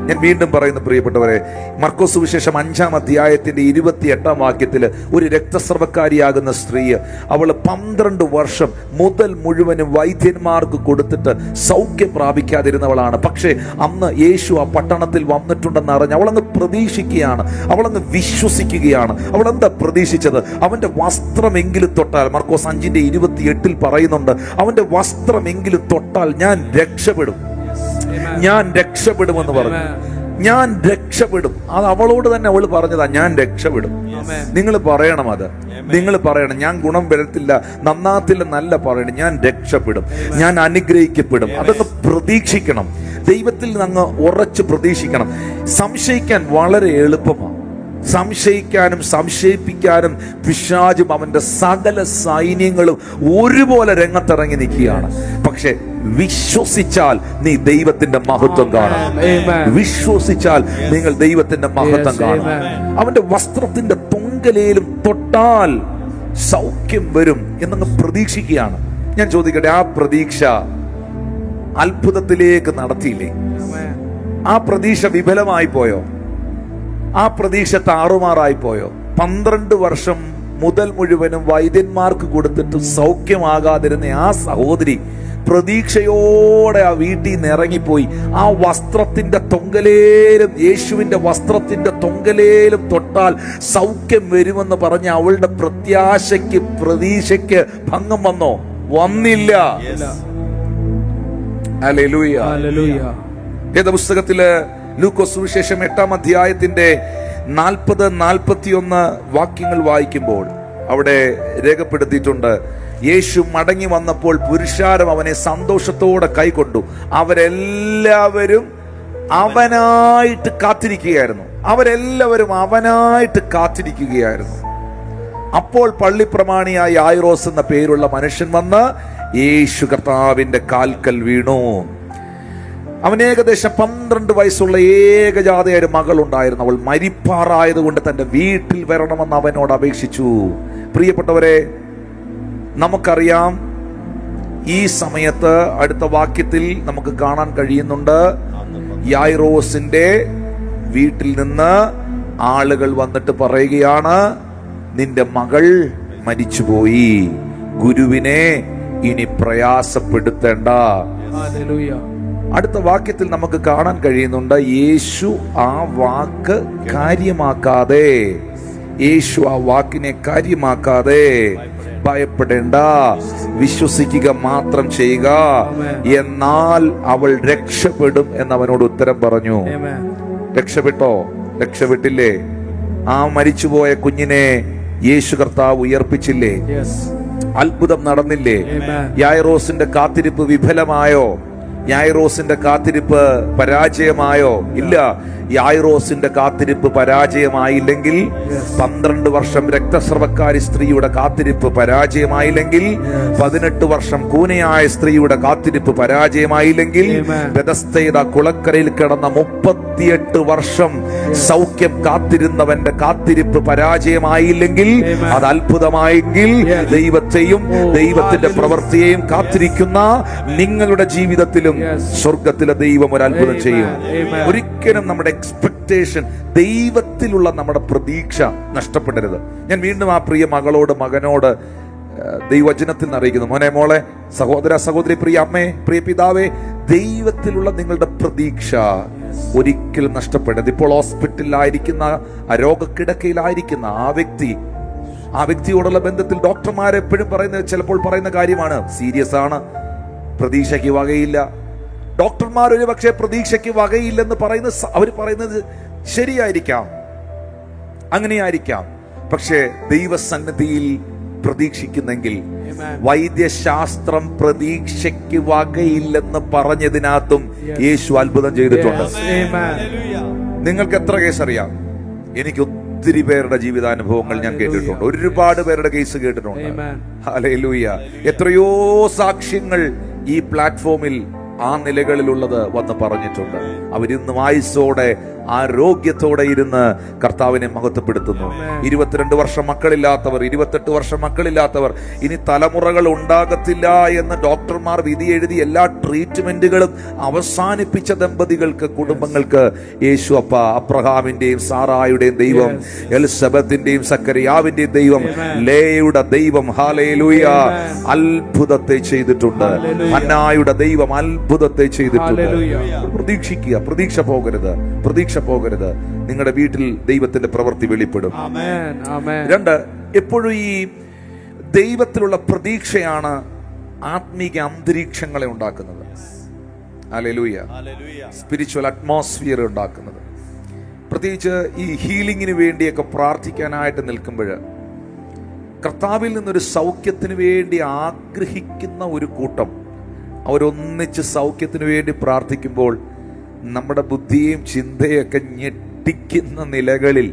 ഞാൻ വീണ്ടും പറയുന്നു പ്രിയപ്പെട്ടവരെ, മർക്കോസ് സുവിശേഷം 5-ാം അധ്യായത്തിന്റെ 28-ാം വാക്യത്തിൽ ഒരു രക്തസ്രവക്കാരിയാകുന്ന സ്ത്രീ, അവള് 12 വർഷം മുതൽ മുഴുവനും വൈദ്യന്മാർക്ക് കൊടുത്തിട്ട് സൗഖ്യം പ്രാപിക്കാതിരുന്നവളാണ്. പക്ഷേ അന്ന് യേശു ആ പട്ടണത്തിൽ വന്നിട്ടുണ്ടെന്ന് അറിഞ്ഞ് അവളങ്ങ് പ്രതീക്ഷിക്കുകയാണ്, അവളങ്ങ് വിശ്വസിക്കുകയാണ്. അവളെന്താ പ്രതീക്ഷിച്ചത്? അവന്റെ വസ്ത്രമെങ്കിലും തൊട്ടാൽ, മർക്കോസ് 5:28 പറയുന്നുണ്ട്, അവന്റെ വസ്ത്രമെങ്കിലും തൊട്ടാൽ ഞാൻ രക്ഷപ്പെടും, ഞാൻ രക്ഷപ്പെടുമെന്ന് പറഞ്ഞു. ഞാൻ രക്ഷപ്പെടും. അത് അവളോട് തന്നെ അവൾ പറഞ്ഞതാ, ഞാൻ രക്ഷപ്പെടും. നിങ്ങൾ പറയണം, അത് നിങ്ങൾ പറയണം. ഞാൻ ഗുണം വരത്തില്ല, നന്നാത്തില്ലെന്നല്ല പറയണം, ഞാൻ രക്ഷപ്പെടും, ഞാൻ അനുഗ്രഹിക്കപ്പെടും. അതൊന്ന് പ്രതീക്ഷിക്കണം. ദൈവത്തിൽ അങ്ങ് ഉറച്ച് പ്രതീക്ഷിക്കണം. സംശയിക്കാൻ വളരെ എളുപ്പമാണ്. സംശയിക്കാനും സംശയിപ്പിക്കാനും പിശാചും അവന്റെ സകല സൈന്യങ്ങളും ഒരുപോലെ രംഗത്തിറങ്ങി നിൽക്കുകയാണ്. പക്ഷെ വിശ്വസിച്ചാൽ നീ ദൈവത്തിന്റെ മഹത്വം കാണും. വിശ്വസിച്ചാൽ നിങ്ങൾ ദൈവത്തിന്റെ മഹത്വം കാണും. അവന്റെ വസ്ത്രത്തിന്റെ തൊങ്കലേലും തൊട്ടാൽ സൗഖ്യം വരും എന്നങ്ങ് പ്രതീക്ഷിക്കുകയാണ്. ഞാൻ ചോദിക്കട്ടെ, ആ പ്രതീക്ഷ അത്ഭുതത്തിലേക്ക് നടത്തിയില്ലേ? ആ പ്രതീക്ഷ വിഫലമായി പോയോ? ആ പ്രതീക്ഷ താറുമാറായി പോയോ? 12 വർഷം മുതൽ മുഴുവനും വൈദ്യന്മാർക്ക് കൊടുത്തിട്ട് സൗഖ്യമാകാതിരുന്ന ആ സഹോദരി പ്രതീക്ഷയോടെ ആ വീട്ടിൽ നിന്ന് ഇറങ്ങിപ്പോയി. ആ വസ്ത്രത്തിന്റെ തൊങ്കലേലും, യേശുവിന്റെ വസ്ത്രത്തിന്റെ തൊങ്കലേലും തൊട്ടാൽ സൗഖ്യം വരുമെന്ന് പറഞ്ഞ അവളുടെ പ്രത്യാശയ്ക്ക്, പ്രതീക്ഷയ്ക്ക് ഭംഗം വന്നോ? വന്നില്ല. ഹല്ലേലൂയ. വേദപുസ്തകത്തില് ലൂക്കോസ് സുവിശേഷം 8-ാം അധ്യായത്തിന്റെ 40-41 വാക്യങ്ങൾ വായിക്കുമ്പോൾ അവിടെ രേഖപ്പെടുത്തിയിട്ടുണ്ട്, യേശു മടങ്ങി വന്നപ്പോൾ പുരുഷാരം അവനെ സന്തോഷത്തോടെ കൈക്കൊണ്ടു. അവരെല്ലാവരും അവനായിട്ട് കാത്തിരിക്കുകയായിരുന്നു. അപ്പോൾ പള്ളിപ്രമാണിയായ യായിറോസ് എന്ന പേരുള്ള മനുഷ്യൻ വന്ന് യേശു കർത്താവിന്റെ കാൽക്കൽ വീണു. അവന് ഏകദേശം 12 വയസ്സുള്ള ഏകജാതയായ ഒരു മകൾ ഉണ്ടായിരുന്നു. അവൾ മരിപ്പാറായതുകൊണ്ട് തന്റെ വീട്ടിൽ വരണമെന്ന് അവനോട് അപേക്ഷിച്ചു. പ്രിയപ്പെട്ടവരെ, നമുക്കറിയാം, ഈ സമയത്ത് അടുത്ത വാക്യത്തിൽ നമുക്ക് കാണാൻ കഴിയുന്നുണ്ട്, യായിറോസിന്റെ വീട്ടിൽ നിന്ന് ആളുകൾ വന്നിട്ട് പറയുകയാണ്, നിന്റെ മകൾ മരിച്ചുപോയി, ഗുരുവിനെ ഇനി പ്രയാസപ്പെടുത്തേണ്ട. അടുത്ത വാക്യത്തിൽ നമുക്ക് കാണാൻ കഴിയുന്നുണ്ട്, യേശു ആ വാക്ക് കാര്യമാക്കാതെ, യേശു ആ വാക്കിനെ കാര്യമാക്കാതെ, ഭയപ്പെടേണ്ട, വിശ്വസിക്കുക മാത്രം ചെയ്യുക, എന്നാൽ അവൾ രക്ഷപ്പെടും എന്നവനോട് ഉത്തരം പറഞ്ഞു. രക്ഷപ്പെട്ടോ? രക്ഷപ്പെട്ടില്ലേ? ആ മരിച്ചുപോയ കുഞ്ഞിനെ യേശു കർത്താവ് ഉയർപ്പിച്ചില്ലേ? അത്ഭുതം നടന്നില്ലേ? യായിറോസിന്റെ കാത്തിരിപ്പ് വിഫലമായോ? യായിറോസിന്റെ കാത്തിരിപ്പ് പരാജയമായോ? ഇല്ല. യായിറോസിന്റെ കാത്തിരിപ്പ് പരാജയമായില്ലെങ്കിൽ, 12 വർഷം രക്തസ്രവക്കാരി സ്ത്രീയുടെ കാത്തിരിപ്പ് പരാജയമായില്ലെങ്കിൽ, 18 വർഷം കൂനയായ സ്ത്രീയുടെ കാത്തിരിപ്പ് പരാജയമായില്ലെങ്കിൽ, ബെഥസ്ദയുടെ കുളക്കരയിൽ കിടന്ന 38 വർഷം സൗഖ്യം കാത്തിരുന്നവന്റെ കാത്തിരിപ്പ് പരാജയമായില്ലെങ്കിൽ, അത് അത്ഭുതമായെങ്കിൽ, ദൈവത്തെയും ദൈവത്തിന്റെ പ്രവൃത്തിയെയും കാത്തിരിക്കുന്ന നിങ്ങളുടെ ജീവിതത്തിലും സ്വർഗത്തിലെ ദൈവം ഒരു അത്ഭുതം ചെയ്യും. ഒരിക്കലും നമ്മുടെ എക്സ്പെക്ടേഷൻ, ദൈവത്തിലുള്ള നമ്മുടെ പ്രതീക്ഷ നഷ്ടപ്പെടരുത്. ഞാൻ വീണ്ടും ആ പ്രിയ മകളോട്, മകനോട് ദൈവവചനത്തിൽ അറിയിക്കുന്നു, മോനെ, മോളെ, സഹോദര, സഹോദരി, പ്രിയ അമ്മേ, പ്രിയ പിതാവേ, ദൈവത്തിലുള്ള നിങ്ങളുടെ പ്രതീക്ഷ ഒരിക്കലും നഷ്ടപ്പെടരുത്. ഇപ്പോൾ ഹോസ്പിറ്റലിലായിരിക്കുന്ന, രോഗക്കിടക്കയിലായിരിക്കുന്ന ആ വ്യക്തിയോടുള്ള ബന്ധത്തിൽ ഡോക്ടർമാരെപ്പോഴും പറയുന്നത്, ചിലപ്പോൾ പറയുന്ന കാര്യമാണ്, സീരിയസ് ആണ്, പ്രതീക്ഷയ്ക്ക് വകയില്ല. ഡോക്ടർമാർ ഒരു പക്ഷേ പ്രതീക്ഷയ്ക്ക് വകയില്ലെന്ന് അവർ പറയുന്നത് ശരിയായിരിക്കാം, അങ്ങനെയായിരിക്കാം. പക്ഷേ ദൈവസന്നിധിയിൽ പ്രതീക്ഷിക്കുന്നെങ്കിൽ, വൈദ്യശാസ്ത്രം പ്രതീക്ഷയ്ക്ക് വകയില്ലെന്ന് പറഞ്ഞതിനകത്തും യേശു അത്ഭുതം ചെയ്തിട്ടുണ്ട്. നിങ്ങൾക്ക് എത്ര കേസ് അറിയാം? എനിക്ക് ഒത്തിരി പേരുടെ ജീവിതാനുഭവങ്ങൾ ഞാൻ കേട്ടിട്ടുണ്ട്. ഒരുപാട് പേരുടെ കേസ് കേട്ടിട്ടുണ്ട്. ഹല്ലേലൂയ. എത്രയോ സാക്ഷ്യങ്ങൾ ഈ പ്ലാറ്റ്ഫോമിൽ ആ നിലകളിലുള്ളത് വന്ന് പറഞ്ഞിട്ടുണ്ട്. അവരിന്ന് ആയുസ്സോടെ, ആരോഗ്യത്തോടെ ഇരുന്ന് കർത്താവിനെ മഹത്വപ്പെടുത്തുന്നു. 22 വർഷം മക്കളില്ലാത്തവർ, 28 വർഷം മക്കളില്ലാത്തവർ, ഇനി തലമുറകൾ ഉണ്ടാകത്തില്ല എന്ന് ഡോക്ടർമാർ വിധി എഴുതി എല്ലാ ട്രീറ്റ്മെന്റുകളും അവസാനിപ്പിച്ച ദമ്പതികൾക്ക്, കുടുംബങ്ങൾക്ക് യേശു അപ്പ, അബ്രഹാമിന്റെയും സാറായുടെയും ദൈവം, എലിസബത്തിന്റെയും സക്കറിയാവിന്റെയും ദൈവം, ലേയുടെ ദൈവം, ഹല്ലേലൂയ, അത്ഭുതത്തെ ചെയ്തിട്ടുണ്ട്. ഹന്നായുടെ ദൈവം അത്ഭുതത്തെ ചെയ്തിട്ടുണ്ട്. പ്രതീക്ഷിക്കുക, പ്രതീക്ഷ പോകരുത്. നിങ്ങളുടെ വീട്ടിൽ ദൈവത്തിന്റെ പ്രവൃത്തി വെളിപ്പെടും. 2, എപ്പോഴും ഈ ദൈവത്തിലുള്ള പ്രതീക്ഷയാണ് ആത്മീക അന്തരീക്ഷങ്ങളെ ഉണ്ടാക്കുന്നത്. ഹല്ലേലൂയ. സ്പിരിച്വൽ അറ്റ്മോസ്ഫിയർ ഉണ്ടാക്കുന്നത്. പ്രത്യേകിച്ച് ഈ ഹീലിംഗിന് വേണ്ടിയൊക്കെ പ്രാർത്ഥിക്കാനായിട്ട് നിൽക്കുമ്പോൾ, കർത്താവിൽ നിന്നൊരു സൗഖ്യത്തിന് വേണ്ടി ആഗ്രഹിക്കുന്ന ഒരു കൂട്ടം അവരൊന്നിച്ച് സൗഖ്യത്തിന് വേണ്ടി പ്രാർത്ഥിക്കുമ്പോൾ, നമ്മുടെ ബുദ്ധിയും ചിന്തയൊക്കെ ഞെട്ടിക്കുന്ന നിലകളിൽ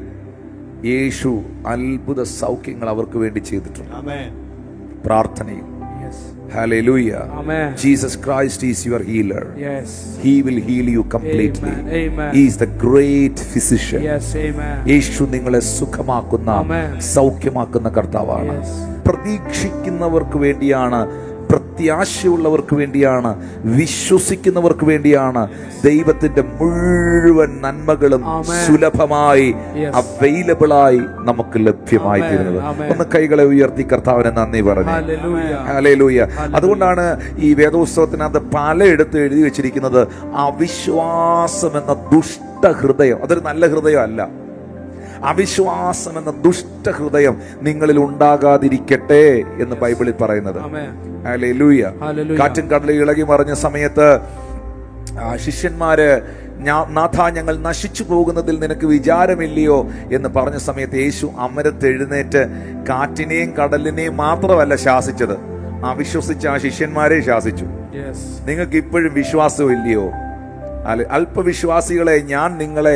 യേശു അത്ഭുത സൗഖ്യങ്ങൾ അവർക്ക് വേണ്ടി ചെയ്തിട്ടുണ്ട്. പ്രാർത്ഥനയിൽ. Hallelujah. Amen. Jesus Christ is your healer. Yes. He will heal you completely. Amen. He is the great physician. Yes, amen. യേശു നിങ്ങളെ സുഖമാക്കുന്ന, സൗഖ്യമാക്കുന്ന കർത്താവാണ്. പ്രതീക്ഷിക്കുന്നവർക്ക് വേണ്ടിയാണ് പ്രത്യാശയുള്ളവർക്ക് വേണ്ടിയാണ്, വിശ്വസിക്കുന്നവർക്ക് വേണ്ടിയാണ് ദൈവത്തിന്റെ മുഴുവൻ നന്മകളും സുലഭമായി അവൈലബിളായി നമുക്ക് ലഭ്യമായി തീരുന്നത്. ഒന്ന് കൈകളെ ഉയർത്തി കർത്താവിനെ നന്ദി പറഞ്ഞു. ഹല്ലേലൂയ. അതുകൊണ്ടാണ് ഈ വേദോത്സവത്തിനകത്ത് പലയിടത്ത് എഴുതി വെച്ചിരിക്കുന്നത് അവിശ്വാസം എന്ന ദുഷ്ടഹൃദയം. അതൊരു നല്ല ഹൃദയമല്ല. അവിശ്വാസം എന്ന ദുഷ്ടഹൃദയം നിങ്ങളിൽ ഉണ്ടാകാതിരിക്കട്ടെ എന്ന് ബൈബിളിൽ പറയുന്നത്. ഹല്ലേലൂയ. കാറ്റും കടലും ഇളകി മറിഞ്ഞ സമയത്ത് ശിഷ്യന്മാര് നാഥ, ഞങ്ങൾ നശിച്ചു പോകുന്നതിൽ നിനക്ക് വിചാരമില്ലയോ എന്ന് പറഞ്ഞ സമയത്ത് യേശു അമരത്ത് എഴുന്നേറ്റ് കാറ്റിനെയും കടലിനെയും മാത്രമല്ല ശാസിച്ചത്, അവിശ്വസിച്ച ആ ശിഷ്യന്മാരെ ശാസിച്ചു. നിങ്ങൾക്ക് ഇപ്പോഴും വിശ്വാസം ഇല്ലയോ? അല്പവിശ്വാസികളെ, ഞാൻ നിങ്ങളെ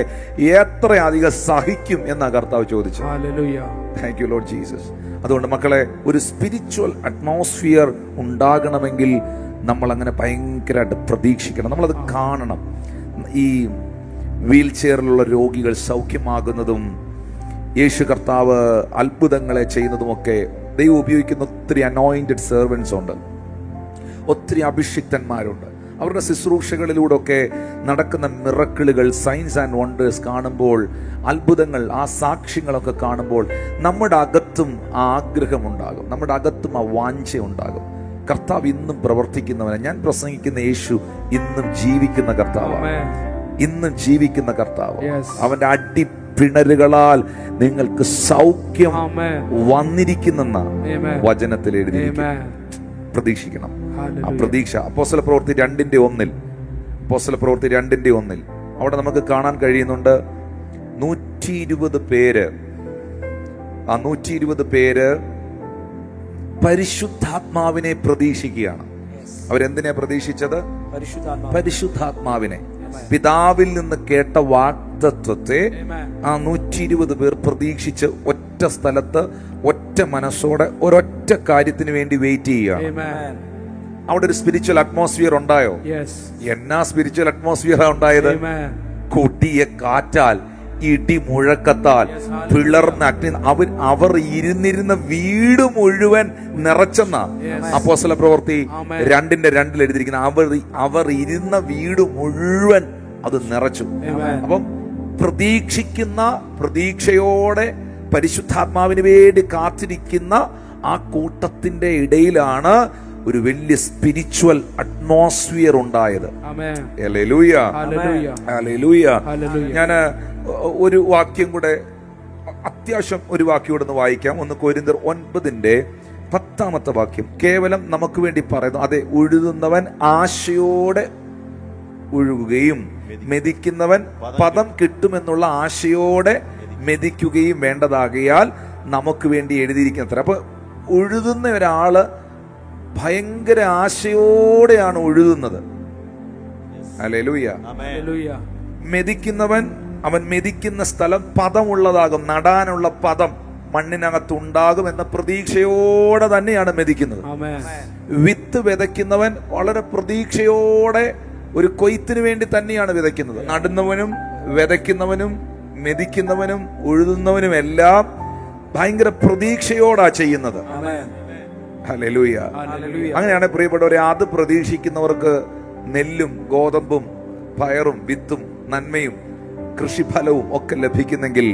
എത്രയധികം സഹിക്കും എന്നാ കർത്താവ് ചോദിച്ചു. Thank you Lord Jesus. അതുകൊണ്ട് മക്കളെ, ഒരു സ്പിരിച്വൽ അറ്റ്മോസ്ഫിയർ ഉണ്ടാകണമെങ്കിൽ നമ്മൾ അങ്ങനെ ഭയങ്കരമായിട്ട് പ്രതീക്ഷിക്കണം. നമ്മളത് കാണണം. ഈ വീൽ ചെയറിലുള്ള രോഗികൾ സൗഖ്യമാകുന്നതും യേശു കർത്താവ് അത്ഭുതങ്ങളെ ചെയ്യുന്നതുമൊക്കെ ദൈവം ഉപയോഗിക്കുന്ന ഒത്തിരി അനോയിന്റഡ് സെർവൻസ് ഉണ്ട്, ഒത്തിരി അഭിഷിക്തന്മാരുണ്ട്. അവരുടെ ശുശ്രൂഷകളിലൂടെ ഒക്കെ നടക്കുന്ന മിറക്കിളുകൾ, സൈൻസ് ആൻഡ് വണ്ടേഴ്സ് കാണുമ്പോൾ, അത്ഭുതങ്ങൾ, ആ സാക്ഷ്യങ്ങളൊക്കെ കാണുമ്പോൾ നമ്മുടെ അകത്തും ആ ആഗ്രഹമുണ്ടാകും, നമ്മുടെ അകത്തും ആ വാഞ്ച ഉണ്ടാകും. കർത്താവ് ഇന്നും പ്രവർത്തിക്കുന്നവനെ. ഞാൻ പ്രസംഗിക്കുന്ന യേശു ഇന്നും ജീവിക്കുന്ന കർത്താവാണ്, ഇന്നും ജീവിക്കുന്ന കർത്താവ്. അവന്റെ അടിപ്പിണരുകളാൽ നിങ്ങൾക്ക് സൗഖ്യം വന്നിരിക്കുന്നെന്ന വചനത്തിൽ എഴുതിയിരിക്കുന്നു. പ്രതീക്ഷിക്കണം. ആ പ്രതീക്ഷ അപ്പോസ്തല പ്രവൃത്തി 2:1 അപ്പോസ്തല പ്രവൃത്തി 2:1 അവിടെ നമുക്ക് കാണാൻ കഴിയുന്നുണ്ട്. 120 പേര്, ആ 120 പേര് പരിശുദ്ധാത്മാവിനെ പ്രതീക്ഷിക്കുകയാണ്. അവരെന്തിനെ പ്രതീക്ഷിച്ചത്? പരിശുദ്ധാത്മാവിനെ. പിതാവിൽ നിന്ന് കേട്ട വാഗ്ദത്തത്തെ ആ 120 പേർ പ്രതീക്ഷിച്ച് ഒറ്റ സ്ഥലത്ത് ഒറ്റ മനസ്സോടെ ഒരൊറ്റ കാര്യത്തിന് വേണ്ടി വെയിറ്റ് ചെയ്യുകയാണ്. അവിടെ ഒരു സ്പിരിച്വൽ അറ്റ്മോസ്ഫിയർ ഉണ്ടായോ? എന്നാ സ്പിരിച്വൽ അറ്റ്മോസ്ഫിയർ ഉണ്ടായത്? കൊടിയ കാറ്റാൽ, ഇടി മുഴക്കത്താൽ, പിളർന്ന അഗ്നി. അവർ ഇരുന്നിരുന്ന വീട് മുഴുവൻ നിറച്ചെന്ന അപ്പോസ്തല പ്രവൃത്തി 2:2 എഴുതിയിരിക്കുന്ന. അവർ ഇരുന്ന വീട് മുഴുവൻ അത് നിറച്ചു. അപ്പം പ്രതീക്ഷയോടെ പരിശുദ്ധാത്മാവിന് വേണ്ടി കാത്തിരിക്കുന്ന ആ കൂട്ടത്തിന്റെ ഇടയിലാണ് ഒരു വലിയ സ്പിരിച്വൽ അറ്റ്മോസ്ഫിയർ ഉണ്ടായത്. Hallelujah, hallelujah. ഞാൻ ഒരു വാക്യം കൂടെ, അത്യാവശ്യം ഒരു വാക്യം കൂടെ ഒന്ന് വായിക്കാം. 1 കൊരിന്ത്യർ 9:10 വാക്യം കേവലം നമുക്ക് വേണ്ടി പറയുന്നു. അതെ, ഉഴുതുന്നവൻ ആശയോടെ ഒഴുകുകയും മെതിക്കുന്നവൻ പദം കിട്ടുമെന്നുള്ള ആശയോടെ മെതിക്കുകയും വേണ്ടതാകയാൽ നമുക്ക് വേണ്ടി എഴുതിയിരിക്കുന്നത്ര. അപ്പൊ ഉഴുതുന്ന ഒരാള് ഭയങ്കര ആശയോടെയാണ് ഉഴുതുന്നത്. ഹല്ലേലൂയ. മെതിക്കുന്നവൻ, അവൻ മെതിക്കുന്ന സ്ഥലം പദമുള്ളതാകും, നടാനുള്ള പദം മണ്ണിനകത്തുണ്ടാകും എന്ന പ്രതീക്ഷയോടെ തന്നെയാണ് മെതിക്കുന്നത്. വിത്ത് വിതയ്ക്കുന്നവൻ വളരെ പ്രതീക്ഷയോടെ ഒരു കൊയ്ത്തിന് വേണ്ടി തന്നെയാണ് വിതയ്ക്കുന്നത്. നടുന്നവനും വിതയ്ക്കുന്നവനും മെതിക്കുന്നവനും ഉഴുതുന്നവനും എല്ലാം ഭയങ്കര പ്രതീക്ഷയോടാ ചെയ്യുന്നത്. ഹല്ലേലൂയ. അങ്ങനെയാണ് പ്രിയപ്പെട്ടവരെ, അത് പ്രതീക്ഷിക്കുന്നവർക്ക് നെല്ലും ഗോതമ്പും പയറും വിത്തും നന്മയും കൃഷിഫലവും ഒക്കെ ലഭിക്കുന്നെങ്കിൽ,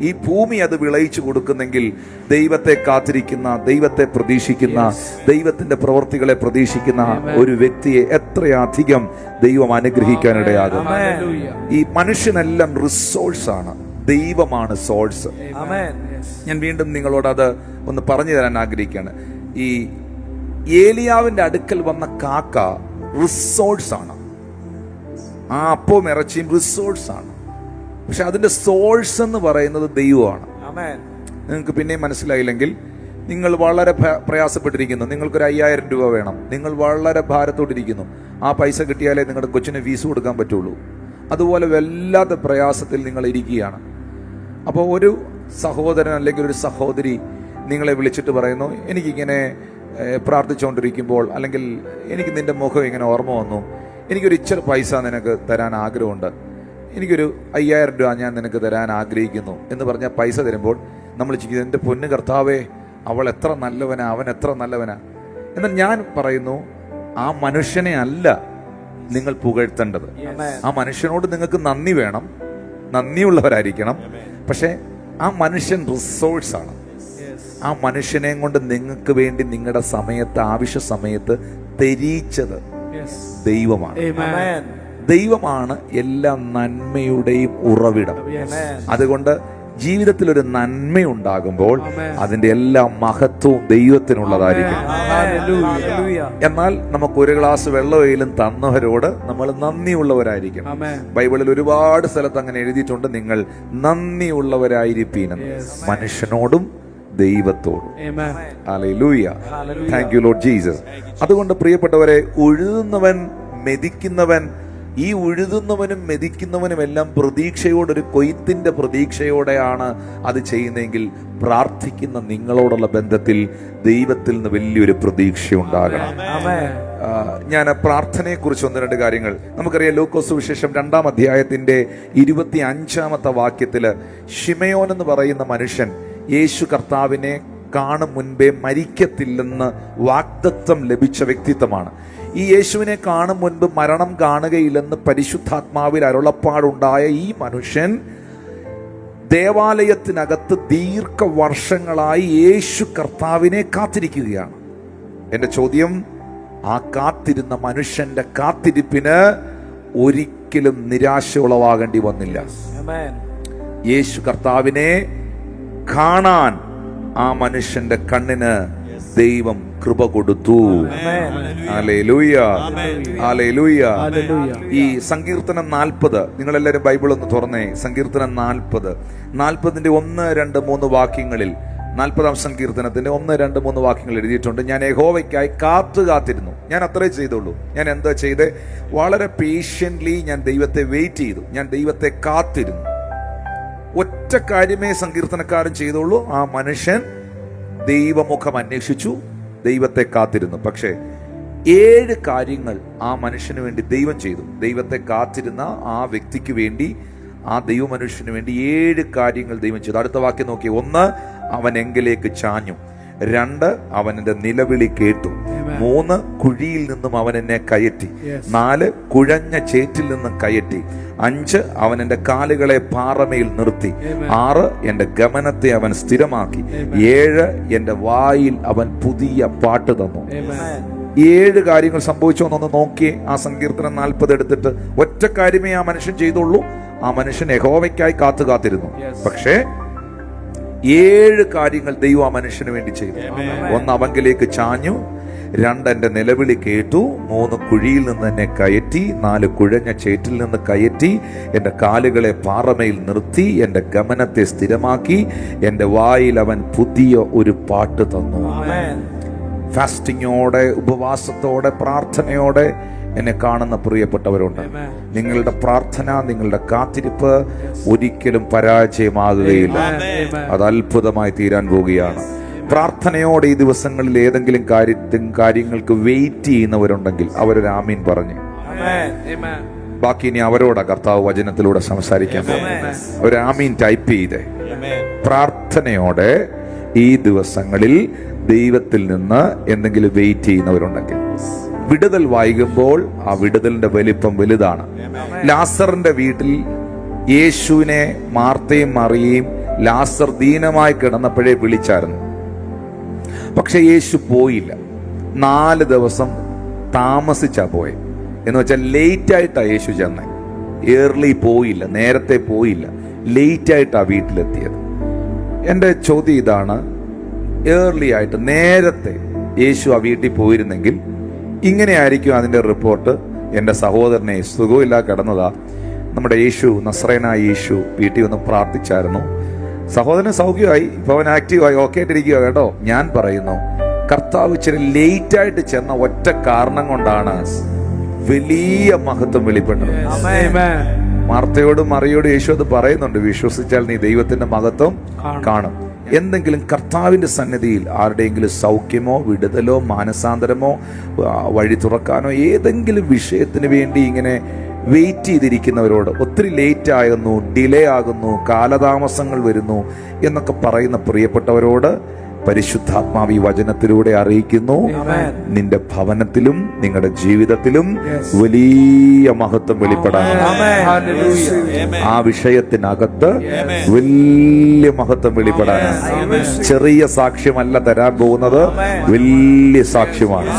ഈ ഭൂമി അത് വിളയിച്ചു കൊടുക്കുന്നെങ്കിൽ, ദൈവത്തെ കാത്തിരിക്കുന്ന, ദൈവത്തെ പ്രതീക്ഷിക്കുന്ന, ദൈവത്തിന്റെ പ്രവൃത്തികളെ പ്രതീക്ഷിക്കുന്ന ഒരു വ്യക്തിയെ എത്രയധികം ദൈവം അനുഗ്രഹിക്കാനിടയാകും. ഈ മനുഷ്യനെല്ലാം റിസോഴ്സ് ആണ്, ദൈവമാണ് സോഴ്സ്. ഞാൻ വീണ്ടും നിങ്ങളോട് അത് ഒന്ന് പറഞ്ഞു തരാൻ ആഗ്രഹിക്കുകയാണ്. ഈ ഏലിയാവിന്റെ അടുക്കൽ വന്ന കാക്ക റിസോഴ്സ് ആണ്. ആ അപ്പവും ഇറച്ചിയും റിസോഴ്സ് ആണ്. പക്ഷെ അതിന്റെ സോഴ്സ് എന്ന് പറയുന്നത് ദൈവമാണ്. നിങ്ങൾക്ക് പിന്നെയും മനസ്സിലായില്ലെങ്കിൽ, നിങ്ങൾ വളരെ പ്രയാസപ്പെട്ടിരിക്കുന്നു, നിങ്ങൾക്കൊരു 5000 രൂപ വേണം, നിങ്ങൾ വളരെ ഭാരത്തോട്ടിരിക്കുന്നു, ആ പൈസ കിട്ടിയാലേ നിങ്ങളുടെ കൊച്ചിന് ഫീസ് കൊടുക്കാൻ പറ്റുള്ളൂ. അതുപോലെ വല്ലാത്ത പ്രയാസത്തിൽ നിങ്ങൾ ഇരിക്കുകയാണ്. അപ്പോൾ ഒരു സഹോദരൻ അല്ലെങ്കിൽ ഒരു സഹോദരി നിങ്ങളെ വിളിച്ചിട്ട് പറയുന്നു, എനിക്കിങ്ങനെ പ്രാർത്ഥിച്ചുകൊണ്ടിരിക്കുമ്പോൾ, അല്ലെങ്കിൽ എനിക്ക് നിന്റെ മുഖം ഇങ്ങനെ ഓർമ്മ വന്നു, എനിക്കൊരു ഇച്ചിരി പൈസ നിനക്ക് തരാൻ ആഗ്രഹമുണ്ട്, എനിക്കൊരു 5000 രൂപ ഞാൻ നിനക്ക് തരാൻ ആഗ്രഹിക്കുന്നു എന്ന് പറഞ്ഞാൽ പൈസ തരുമ്പോൾ നമ്മൾ ചിന്തിക്കുന്നത്, എൻ്റെ പൊന്നു കർത്താവേ, അവൾ എത്ര നല്ലവനാ, അവൻ എത്ര നല്ലവനാ. എന്നാൽ ഞാൻ പറയുന്നു, ആ മനുഷ്യനെ അല്ല നിങ്ങൾ പുകഴ്ത്തേണ്ടത്. ആ മനുഷ്യനോട് നിങ്ങൾക്ക് നന്ദി വേണം, നന്ദിയുള്ളവരായിരിക്കണം. പക്ഷെ ആ മനുഷ്യൻ റിസോഴ്സാണ്. ആ മനുഷ്യനെ കൊണ്ട് നിങ്ങൾക്ക് വേണ്ടി നിങ്ങളുടെ സമയത്ത്, ആവശ്യ സമയത്ത് തെരീച്ചത് ദൈവമാണ്. ദൈവമാണ് എല്ലാ നന്മയുടെയും ഉറവിടം. അതുകൊണ്ട് ജീവിതത്തിൽ ഒരു നന്മയുണ്ടാകുമ്പോൾ അതിന്റെ എല്ലാ മഹത്വവും ദൈവത്തിനുള്ളതായിരിക്കും. എന്നാൽ നമുക്ക് ഒരു ഗ്ലാസ് വെള്ളമെങ്കിലും തന്നവരോട് നമ്മൾ നന്ദിയുള്ളവരായിരിക്കണം. ബൈബിളിൽ ഒരുപാട് സ്ഥലത്ത് അങ്ങനെ എഴുതിയിട്ടുണ്ട്, നിങ്ങൾ നന്ദിയുള്ളവരായിരിപ്പീനെന്ന്, മനുഷ്യനോടും ദൈവത്തോടും. Hallelujah. Thank you Lord Jesus. അതുകൊണ്ട് പ്രിയപ്പെട്ടവരെ, ഉഴുതുന്നവൻ മെതിക്കുന്നവൻ, ഈ ഉഴുതുന്നവനും മെതിക്കുന്നവനും എല്ലാം പ്രതീക്ഷയോടൊരു കൊയ്ത്തിന്റെ പ്രതീക്ഷയോടെയാണ് അത് ചെയ്യുന്നതെങ്കിൽ പ്രാർത്ഥിക്കുന്ന നിങ്ങളോടുള്ള ബന്ധത്തിൽ ദൈവത്തിൽ നിന്ന് വലിയൊരു പ്രതീക്ഷ ഉണ്ടാകണം. ഞാൻ പ്രാർത്ഥനയെ കുറിച്ച് ഒന്ന് രണ്ട് കാര്യങ്ങൾ നമുക്കറിയാം. ലൂക്കോസ് സുവിശേഷം 2-ാം അധ്യായത്തിന്റെ 25-ാമത്തെ വാക്യത്തില് ശിമയോൻ എന്ന് പറയുന്ന മനുഷ്യൻ യേശു കർത്താവിനെ കാണും മുൻപേ മരിക്കത്തില്ലെന്ന് വാഗ്ദത്തം ലഭിച്ച വ്യക്തിത്വമാണ്. ഈ യേശുവിനെ കാണും മുൻപ് മരണം കാണുകയില്ലെന്ന് പരിശുദ്ധാത്മാവിൽ അരുളപ്പാടുണ്ടായ ഈ മനുഷ്യൻ ദേവാലയത്തിനകത്ത് ദീർഘവർഷങ്ങളായി യേശു കർത്താവിനെ കാത്തിരിക്കുകയാണ്. എന്റെ ചോദ്യം, ആ കാത്തിരുന്ന മനുഷ്യന്റെ കാത്തിരിപ്പിന് ഒരിക്കലും നിരാശ ഉളവാകേണ്ടി വന്നില്ല. യേശു കർത്താവിനെ കാണാൻ ആ മനുഷ്യന്റെ കണ്ണിന് ദൈവം കൃപ കൊടുത്തു. Hallelujah, hallelujah. ഈ സങ്കീർത്തനം 40, നിങ്ങളെല്ലാവരും ബൈബിൾ ഒന്ന് തുറന്നേ. സങ്കീർത്തനം 40-ന്റെ 1, 2, 3 വാക്യങ്ങളിൽ, 40-ാം സങ്കീർത്തനത്തിന്റെ 1, 2, 3 വാക്യങ്ങൾ എഴുതിയിട്ടുണ്ട്. ഞാൻ യഹോവയ്ക്കായി കാത്തിരുന്നു. ഞാൻ അത്രേ ചെയ്തുള്ളൂ. ഞാൻ എന്താ ചെയ്തേ? വളരെ പേഷ്യന്റ്ലി ഞാൻ ദൈവത്തെ വെയിറ്റ് ചെയ്തു. ഞാൻ ദൈവത്തെ കാത്തിരുന്നു. ഒറ്റ കാര്യമേ സങ്കീർത്തനക്കാരൻ ചെയ്തുള്ളൂ. ആ മനുഷ്യൻ ദൈവമുഖം അന്വേഷിച്ചു, ദൈവത്തെ കാത്തിരുന്നു. പക്ഷേ 7 കാര്യങ്ങൾ ആ മനുഷ്യന് വേണ്ടി ദൈവം ചെയ്തു. ദൈവത്തെ കാത്തിരുന്ന ആ വ്യക്തിക്ക് വേണ്ടി, ആ ദൈവ മനുഷ്യന് വേണ്ടി 7 കാര്യങ്ങൾ ദൈവം ചെയ്തു. അടുത്ത വാക്യം നോക്കി. 1, അവൻ എങ്കിലേക്ക് ചാഞ്ഞു. 2, അവന്റെ നിലവിളി കേട്ടു. 3, കുഴിയിൽ നിന്നും അവൻ എന്നെ കയറ്റി. 4, കുഴഞ്ഞ ചേറ്റിൽ നിന്നും കയറ്റി. 5, അവൻ എന്റെ കാലുകളെ പാറമേൽ നിർത്തി. 6, എന്റെ ഗമനത്തെ അവൻ സ്ഥിരമാക്കി. 7, എന്റെ വായിൽ അവൻ പുതിയ പാട്ട് തന്നു. 7 കാര്യങ്ങൾ സംഭവിച്ചോന്നൊന്ന് നോക്കിയേ. ആ സങ്കീർത്തനം 40 എടുത്തിട്ട് ഒറ്റ കാര്യമേ ആ മനുഷ്യൻ ചെയ്തുള്ളൂ. ആ മനുഷ്യൻ യഹോവയ്ക്കായി കാത്തിരുന്നു. പക്ഷേ 7 കാര്യങ്ങൾ ദൈവം ആ മനുഷ്യന് വേണ്ടി ചെയ്തു. 1, അവങ്കിലേക്ക് ചാഞ്ഞു. 2, എന്റെ നിലവിളി കേട്ടു. 3, കുഴിയിൽ നിന്ന് എന്നെ കയറ്റി. 4, കുഴഞ്ഞ ചേറ്റിൽ നിന്ന് കയറ്റി. എന്റെ കാലുകളെ പാറമയിൽ നിർത്തി. എന്റെ ഗമനത്തെ സ്ഥിരമാക്കി. എന്റെ വായിൽ അവൻ പുതിയ ഒരു പാട്ട് തന്നു. ഫാസ്റ്റിങ്ങോടെ, ഉപവാസത്തോടെ, പ്രാർത്ഥനയോടെ എന്നെ കാണുന്ന പ്രിയപ്പെട്ടവരുണ്ട്. നിങ്ങളുടെ പ്രാർത്ഥന, നിങ്ങളുടെ കാത്തിരിപ്പ് ഒരിക്കലും പരാജയമാകുകയില്ല. അത് അത്ഭുതമായി തീരാൻ പോവുകയാണ്. പ്രാർത്ഥനയോടെ ഈ ദിവസങ്ങളിൽ ഏതെങ്കിലും കാര്യങ്ങൾക്ക് വെയിറ്റ് ചെയ്യുന്നവരുണ്ടെങ്കിൽ അവരൊരു ആമീൻ പറഞ്ഞു. ബാക്കി ഇനി അവരോടാ കർത്താവ് വചനത്തിലൂടെ സംസാരിക്കാൻ പോകുന്നത്. ഒരു ആമീൻ ടൈപ്പ് ചെയ്തേ. പ്രാർത്ഥനയോടെ ഈ ദിവസങ്ങളിൽ ദൈവത്തിൽ നിന്ന് എന്തെങ്കിലും വെയിറ്റ് ചെയ്യുന്നവരുണ്ടെങ്കിൽ, വിടുതൽ വായിക്കുമ്പോൾ ആ വിടുതലിന്റെ വലിപ്പം വലുതാണ്. ലാസറിന്റെ വീട്ടിൽ യേശുവിനെ മാർത്തയും മറിയയും ലാസർ ദീനമായി കിടന്നപ്പോഴേ വിളിച്ചായിരുന്നു. പക്ഷെ യേശു പോയില്ല. 4 ദിവസം താമസിച്ചാ പോയെ. എന്ന് വെച്ചാൽ ലേറ്റ് ആയിട്ടാ യേശു ചെന്നേ. ഏർലി പോയില്ല, നേരത്തെ പോയില്ല, ലേറ്റ് ആയിട്ടാ വീട്ടിലെത്തിയത്. എൻ്റെ ചോദ്യം ഇതാണ്, ഏർലി ആയിട്ട് നേരത്തെ യേശു ആ വീട്ടിൽ പോയിരുന്നെങ്കിൽ ഇങ്ങനെയായിരിക്കും അതിന്റെ റിപ്പോർട്ട്. എൻ്റെ സഹോദരനെ സുഖമില്ല കിടന്നതാ, നമ്മുടെ യേശു, നസ്രയനായ യേശു വീട്ടിൽ ഒന്ന് പ്രാർത്ഥിച്ചായിരുന്നു, സഹോദരന് സൗഖ്യമായി, ഇപ്പൊ അവൻ ആക്റ്റീവായി, ഓക്കെ ആയിട്ടിരിക്കുക കേട്ടോ. ഞാൻ പറയുന്നു, കർത്താവ് ഇച്ചിരി ലേറ്റ് ആയിട്ട് ചെന്ന ഒറ്റ കാരണം കൊണ്ടാണ് വലിയ മഹത്വം വെളിപ്പെട്ടത്. മാർത്തയോടും മറിയോടും യേശു അത് പറയുന്നുണ്ട്, വിശ്വസിച്ചാൽ നീ ദൈവത്തിന്റെ മഹത്വം കാണും. എന്തെങ്കിലും കർത്താവിന്റെ സന്നിധിയിൽ ആരുടെയെങ്കിലും സൗഖ്യമോ വിടുതലോ മാനസാന്തരമോ വഴി തുറക്കാനോ ഏതെങ്കിലും വിഷയത്തിന് വേണ്ടി ഇങ്ങനെ വെയിറ്റ് ചെയ്തിരിക്കുന്നവരോട്, ഒത്തിരി ലേറ്റ് ആകുന്നു, ഡിലേ ആകുന്നു, കാലതാമസങ്ങൾ വരുന്നു എന്നൊക്കെ പറയുന്ന പ്രിയപ്പെട്ടവരോട് പരിശുദ്ധാത്മാവ് ഈ വചനത്തിലൂടെ അറിയിക്കുന്നു, നിന്റെ ഭവനത്തിലും നിങ്ങളുടെ ജീവിതത്തിലും വലിയ മഹത്വം വെളിപ്പെടാൻ, ആ വിഷയത്തിനകത്ത് വലിയ മഹത്വം വെളിപ്പെടാൻ. ചെറിയ സാക്ഷ്യമല്ല തരാൻ പോകുന്നത്, വലിയ സാക്ഷ്യമാണ്.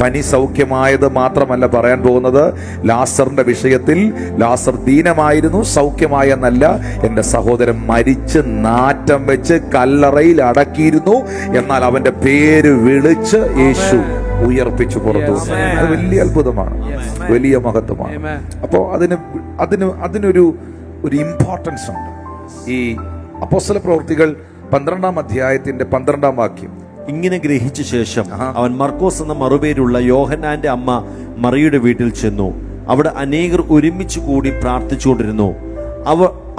പനി സൗഖ്യമായത് മാത്രമല്ല പറയാൻ പോകുന്നത്. ലാസറിന്റെ വിഷയത്തിൽ ലാസർ ദീനമായിരുന്നു, സൗഖ്യമായെന്നല്ല, എന്റെ സഹോദരൻ മരിച്ച് നാറ്റം വെച്ച് കല്ലറയിൽ അടക്കിയിരുന്നു, എന്നാൽ അവന്റെ പേര് വിളിച്ച് യേശു ഉയർപ്പിച്ചു പുറത്തു. അത് വലിയ അത്ഭുതമാണ്, വലിയ മഹത്വമാണ്. അപ്പോ അതിനൊരു ഇമ്പോർട്ടൻസ് ഉണ്ട്. ഈ അപ്പോസ്തല പ്രവൃത്തികൾ 12-ാം അധ്യായത്തിന്റെ 12-ാം വാക്യം ഇങ്ങനെ ഗ്രഹിച്ച ശേഷം അവൻ മർക്കോസ് എന്ന മറുപേരുള്ള യോഹന്നാന്റെ അമ്മ മറിയുടെ വീട്ടിൽ ചെന്നു. അവിടെ അനേകർ ഒരുമിച്ച് കൂടി പ്രാർത്ഥിച്ചുകൊണ്ടിരുന്നു.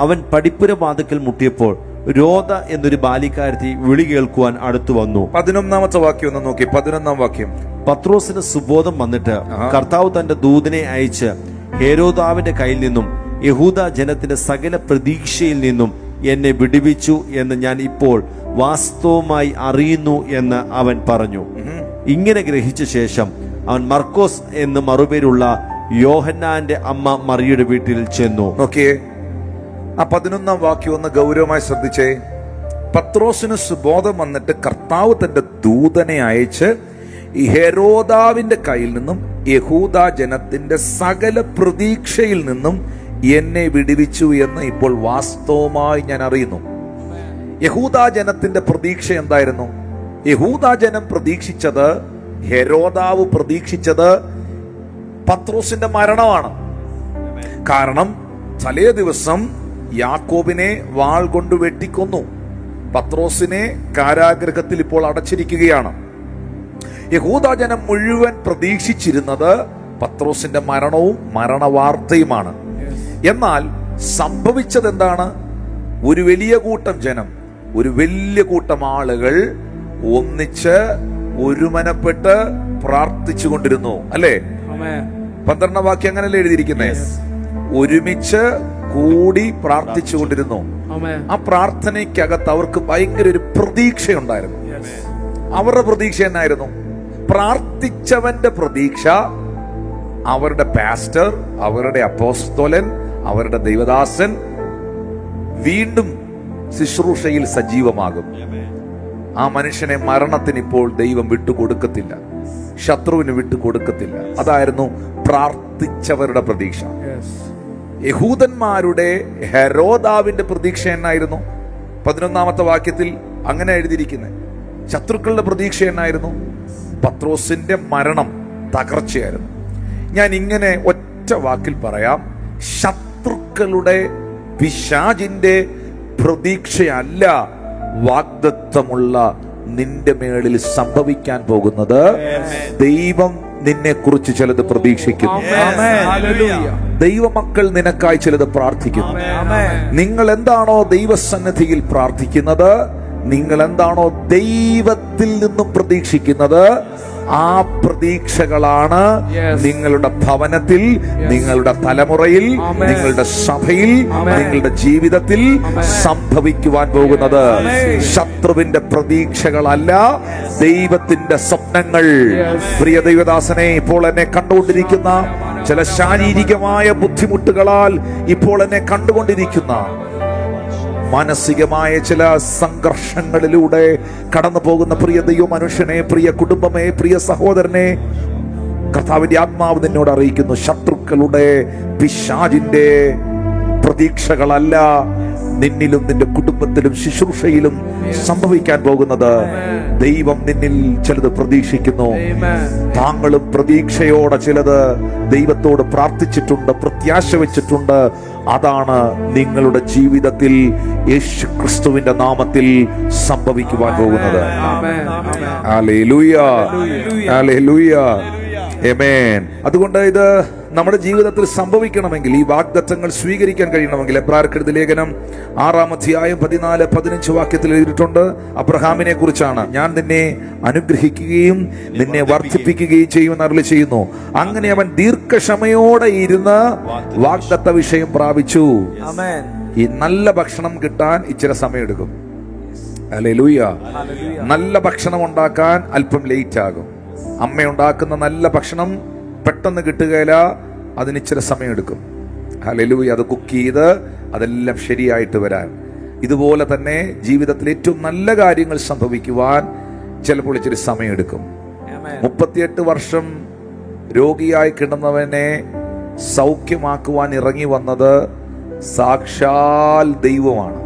അവൻ പടിപ്പുര വാതിക്കൽ മുട്ടിയപ്പോൾ രോധ എന്നൊരു ബാലിക്കാരത്തി വിളി കേൾക്കുവാൻ അടുത്തു വന്നു. 11-ാമത്തെ വാക്യം ഒന്ന് നോക്കി. 11-ാം വാക്യം. പത്രോസിന് സുബോധം വന്നിട്ട് കർത്താവ് തന്റെ ദൂതനെ അയച്ച് ഹേരോദാവിന്റെ കയ്യിൽ നിന്നും യഹൂദ ജനത്തിന്റെ സകല പ്രതീക്ഷയിൽ നിന്നും എന്നെ വിടുവിച്ചു എന്ന് ഞാൻ ഇപ്പോൾ വാസ്തവമായി അറിയുന്നു എന്ന് അവൻ പറഞ്ഞു. ഇങ്ങനെ ഗ്രഹിച്ച ശേഷം അവൻ മർക്കോസ് എന്ന് മറുപേരുള്ള യോഹന്നാന്റെ അമ്മ മറിയുടെ വീട്ടിൽ ചെന്നു. നോക്കിയേ, ആ 11-ാം വാക്യം ഒന്ന് ഗൗരവമായി ശ്രദ്ധിച്ചേ. പത്രോസിന് സുബോധം വന്നിട്ട് കർത്താവ് തന്റെ ദൂതനെ അയച്ച് ഹെരോദാവിന്റെ കയ്യിൽ നിന്നും യഹൂദ ജനത്തിന്റെ സകല പ്രതീക്ഷയിൽ നിന്നും എന്നെ വിടുവിച്ചു എന്ന് ഇപ്പോൾ വാസ്തവമായി ഞാൻ അറിയുന്നു. യഹൂദ ജനത്തിന്റെ പ്രതീക്ഷ എന്തായിരുന്നു? യഹൂദ ജനം പ്രതീക്ഷിച്ചത്, ഹെരോദാവ് പ്രതീക്ഷിച്ചത് പത്രോസിന്റെ മരണമാണ്. കാരണം തലേ ദിവസം യാക്കോബിനെ വാൾ കൊണ്ട് വെട്ടിക്കൊന്നു. പത്രോസിനെ കാരാഗൃഹത്തിൽ ഇപ്പോൾ അടച്ചിരിക്കുകയാണ്. യഹൂദ ജനം മുഴുവൻ പ്രതീക്ഷിച്ചിരുന്നത് പത്രോസിന്റെ മരണവും മരണവാർത്തയുമാണ്. എന്നാൽ സംഭവിച്ചത് എന്താണ്? ഒരു വലിയ കൂട്ടം ജനം, ഒരു വലിയ കൂട്ടം ആളുകൾ ഒന്നിച്ച് ഒരുമനപ്പെട്ട് പ്രാർത്ഥിച്ചു കൊണ്ടിരുന്നു, അല്ലേ? 12-ാം വാക്യം അങ്ങനല്ലേ എഴുതിയിരിക്കുന്നേ? ഒരുമിച്ച് കൂടി പ്രാർത്ഥിച്ചു കൊണ്ടിരുന്നു. ആ പ്രാർത്ഥനയ്ക്കകത്ത് അവർക്ക് ഭയങ്കര ഒരു പ്രതീക്ഷയുണ്ടായിരുന്നു. അവരുടെ പ്രതീക്ഷ എന്നായിരുന്നു? പ്രാർത്ഥിച്ചവന്റെ പ്രതീക്ഷ അവരുടെ പാസ്റ്റർ, അവരുടെ അപ്പോസ്തലൻ, അവരുടെ ദൈവദാസൻ വീണ്ടും ശുശ്രൂഷയിൽ സജീവമാകും. ആ മനുഷ്യനെ മരണത്തിന് ഇപ്പോൾ ദൈവം വിട്ടുകൊടുക്കത്തില്ല, ശത്രുവിന് വിട്ടുകൊടുക്കത്തില്ല. അതായിരുന്നു പ്രാർത്ഥിച്ചവരുടെ പ്രതീക്ഷ. യഹൂദന്മാരുടെ ഹെരോദാവിന്റെ പ്രതീക്ഷ എന്നായിരുന്നു? 11-ാമത്തെ വാക്യത്തിൽ അങ്ങനെ എഴുതിയിരിക്കുന്നത്. ശത്രുക്കളുടെ പ്രതീക്ഷ എന്നായിരുന്നു? പത്രോസിന്റെ മരണം, തകർച്ചയായിരുന്നു. ഞാൻ ഇങ്ങനെ ഒറ്റ വാക്കിൽ പറയാം, ശത്രുക്കളുടെ പിശാചിന്റെ പ്രതീക്ഷയല്ല വാഗ്ദത്തമുള്ള നിന്റെ മേളിൽ സംഭവിക്കാൻ പോകുന്നത്. ദൈവം നിന്നെ കുറിച്ച് ചിലത് പ്രതീക്ഷിക്കുന്നു. ദൈവമക്കൾ നിനക്കായി ചിലത് പ്രാർത്ഥിക്കുന്നു. നിങ്ങൾ എന്താണോ ദൈവസന്നിധിയിൽ പ്രാർത്ഥിക്കുന്നത്, നിങ്ങൾ എന്താണോ ദൈവത്തിൽ നിന്നും പ്രതീക്ഷിക്കുന്നത്, ആ പ്രതീക്ഷകളാണ് നിങ്ങളുടെ ഭവനത്തിൽ, നിങ്ങളുടെ തലമുറയിൽ, നിങ്ങളുടെ സഭയിൽ, നിങ്ങളുടെ ജീവിതത്തിൽ സംഭവിക്കുവാൻ പോകുന്നത്. ശത്രുവിന്റെ പ്രതീക്ഷകളല്ല, ദൈവത്തിന്റെ സ്വപ്നങ്ങൾ. പ്രിയ ദൈവദാസനെ, ഇപ്പോൾ എന്നെ കണ്ടുകൊണ്ടിരിക്കുന്ന, ചില ശാരീരികമായ ബുദ്ധിമുട്ടുകളാൽ ഇപ്പോൾ എന്നെ കണ്ടുകൊണ്ടിരിക്കുന്ന, മാനസികമായ ചില സംഘർഷങ്ങളിലൂടെ കടന്നു പോകുന്ന പ്രിയ ദൈവ മനുഷ്യനെ, പ്രിയ കുടുംബമേ, പ്രിയ സഹോദരനെ, കർത്താവിന്റെ ആത്മാവ് നിന്നോട് അറിയിക്കുന്നു, ശത്രുക്കളുടെ പിശാചിന്റെ പ്രതീക്ഷകളല്ല നിന്നിലും നിന്റെ കുടുംബത്തിലും ശുശ്രൂഷയിലും സംഭവിക്കാൻ പോകുന്നത്. ദൈവം നിന്നിൽ ചിലത് പ്രതീക്ഷിക്കുന്നു. താങ്കളും പ്രതീക്ഷയോടെ ചിലത് ദൈവത്തോട് പ്രാർത്ഥിച്ചിട്ടുണ്ട്, പ്രത്യാശ വെച്ചിട്ടുണ്ട്. അതാണ് നിങ്ങളുടെ ജീവിതത്തിൽ യേശു ക്രിസ്തുവിന്റെ നാമത്തിൽ സംഭവിക്കുവാൻ പോകുന്നത്. ഹല്ലേലൂയ, ഹല്ലേലൂയ, ആമേൻ. അതുകൊണ്ട് ഇത് നമ്മുടെ ജീവിതത്തിൽ സംഭവിക്കണമെങ്കിൽ, ഈ വാഗ്ദത്തങ്ങൾ സ്വീകരിക്കാൻ കഴിയണമെങ്കിൽ, എബ്രായർക്കെഴുതിയ ലേഖനം 6-ാം അധ്യായം 14-15 വാക്യത്തിൽ എഴുതിയിട്ടുണ്ട്. അബ്രഹാമിനെ കുറിച്ചാണ്, ഞാൻ നിന്നെ അനുഗ്രഹിക്കുകയും നിന്നെ വർദ്ധിപ്പിക്കുകയും ചെയ്യുമെന്ന് അരുളി ചെയ്യുന്നു. അങ്ങനെ അവൻ ദീർഘക്ഷമയോടെ ഇരുന്ന് വാഗ്ദത്ത വിഷയം പ്രാപിച്ചു. ഈ നല്ല ഭക്ഷണം കിട്ടാൻ ഇച്ചിരി സമയമെടുക്കും, ഹല്ലേലൂയ. നല്ല ഭക്ഷണം ഉണ്ടാക്കാൻ അല്പം ലേറ്റ് ആകും. അമ്മ ഉണ്ടാക്കുന്ന നല്ല ഭക്ഷണം പെട്ടെന്ന് കിട്ടുകയില്ല, അതിന് ഇച്ചിരി സമയമെടുക്കും. ഹല്ലേലൂയ. അത് കുക്ക് ചെയ്ത് അതെല്ലാം ശരിയായിട്ട് വരാൻ. ഇതുപോലെ തന്നെ ജീവിതത്തിൽ ഏറ്റവും നല്ല കാര്യങ്ങൾ സംഭവിക്കുവാൻ ചിലപ്പോൾ ഇച്ചിരി സമയമെടുക്കും. 38 വർഷം രോഗിയായി കിടന്നവനെ സൗഖ്യമാക്കുവാൻ ഇറങ്ങി വന്നത് സാക്ഷാൽ ദൈവമാണ്.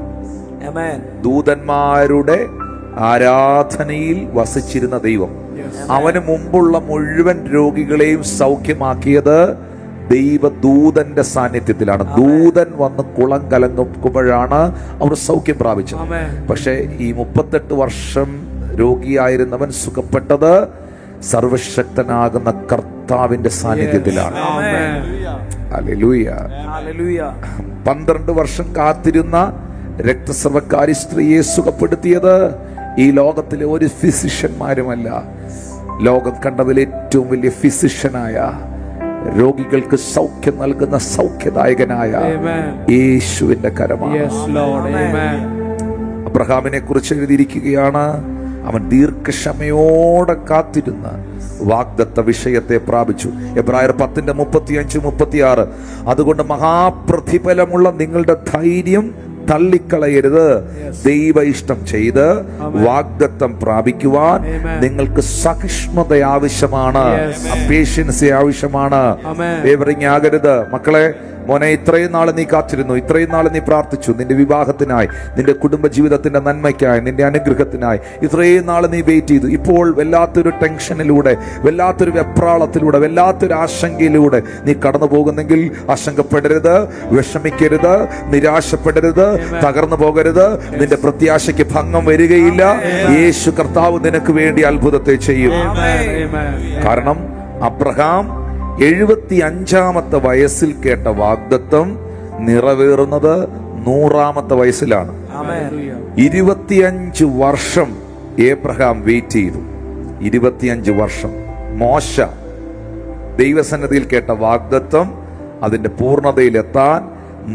ദൂതന്മാരുടെ ആരാധനയിൽ വസിച്ചിരുന്ന ദൈവം. അവന് മുമ്പുള്ള മുഴുവൻ രോഗികളെയും സൗഖ്യമാക്കിയത് ദൈവദൂതന്റെ സാന്നിധ്യത്തിലാണ്. ദൂതൻ വന്ന് കുളം കലങ്ങുമ്പോഴാണ് അവർ സൗഖ്യം പ്രാപിച്ചത്. പക്ഷെ ഈ 38 വർഷം രോഗിയായിരുന്നവൻ സുഖപ്പെട്ടത് സർവശക്തനാകുന്ന കർത്താവിന്റെ സാന്നിധ്യത്തിലാണ്. ഹല്ലേലൂയ. 12 വർഷം കാത്തിരുന്ന രക്തസ്രവക്കാരി സ്ത്രീയെ സുഖപ്പെടുത്തിയത് ഈ ലോകത്തിലെ ഒരു ഫിസിഷ്യന്മാരുമല്ല, ലോകം കണ്ടതിൽ ഏറ്റവും വലിയ ഫിസിഷ്യനായ, രോഗികൾക്ക് സൗഖ്യം നൽകുന്ന സൗഖ്യദായകനായ യേശുവിന്റെ കരമാണ്. അബ്രഹാമിനെ കുറിച്ച് എഴുതിയിരിക്കുകയാണ്, അവൻ ദീർഘക്ഷമയോടെ കാത്തിരുന്ന് വാഗ്ദത്ത വിഷയത്തെ പ്രാപിച്ചു. എബ്രായർ 10:35-36. അതുകൊണ്ട് മഹാപ്രതിഫലമുള്ള നിങ്ങളുടെ ധൈര്യം തള്ളിക്കളയരുത്. ദൈവ ഇഷ്ടം ചെയ്ത് വാഗ്ദത്തം പ്രാപിക്കുവാൻ നിങ്ങൾക്ക് സഹിഷ്ണുത ആവശ്യമാണ്, പേഷ്യൻസ് ആവശ്യമാണ്. വേവറിങ് ആകരുത്. മക്കളെ, മോനെ, ഇത്രയും നാൾ നീ കാത്തിരുന്നു, ഇത്രയും നാൾ നീ പ്രാർത്ഥിച്ചു, നിന്റെ വിവാഹത്തിനായി, നിന്റെ കുടുംബജീവിതത്തിന്റെ നന്മയ്ക്കായി, നിന്റെ അനുഗ്രഹത്തിനായി ഇത്രയും നാൾ നീ വെയിറ്റ് ചെയ്തു. ഇപ്പോൾ വല്ലാത്തൊരു ടെൻഷനിലൂടെ, വല്ലാത്തൊരു വെപ്രാളത്തിലൂടെ, വല്ലാത്തൊരു ആശങ്കയിലൂടെ നീ കടന്നു പോകുന്നെങ്കിൽ ആശങ്കപ്പെടരുത്, വിഷമിക്കരുത്, നിരാശപ്പെടരുത്, തകർന്നു പോകരുത്. നിന്റെ പ്രത്യാശയ്ക്ക് ഭംഗം വരികയില്ല. യേശു കർത്താവ് നിനക്ക് വേണ്ടി അത്ഭുതത്തെ ചെയ്യും. കാരണം അബ്രഹാം 75-ാമത്തെ വയസ്സിൽ കേട്ട വാഗ്ദത്തം നിറവേറുന്നത് 100-ാമത്തെ വയസ്സിലാണ്. 25 വർഷം ഏബ്രഹാം വെയിറ്റ് ചെയ്തു. 25 വർഷം. മോശ ദൈവസന്നിധിയിൽ കേട്ട വാഗ്ദത്തം അതിന്റെ പൂർണ്ണതയിലെത്താൻ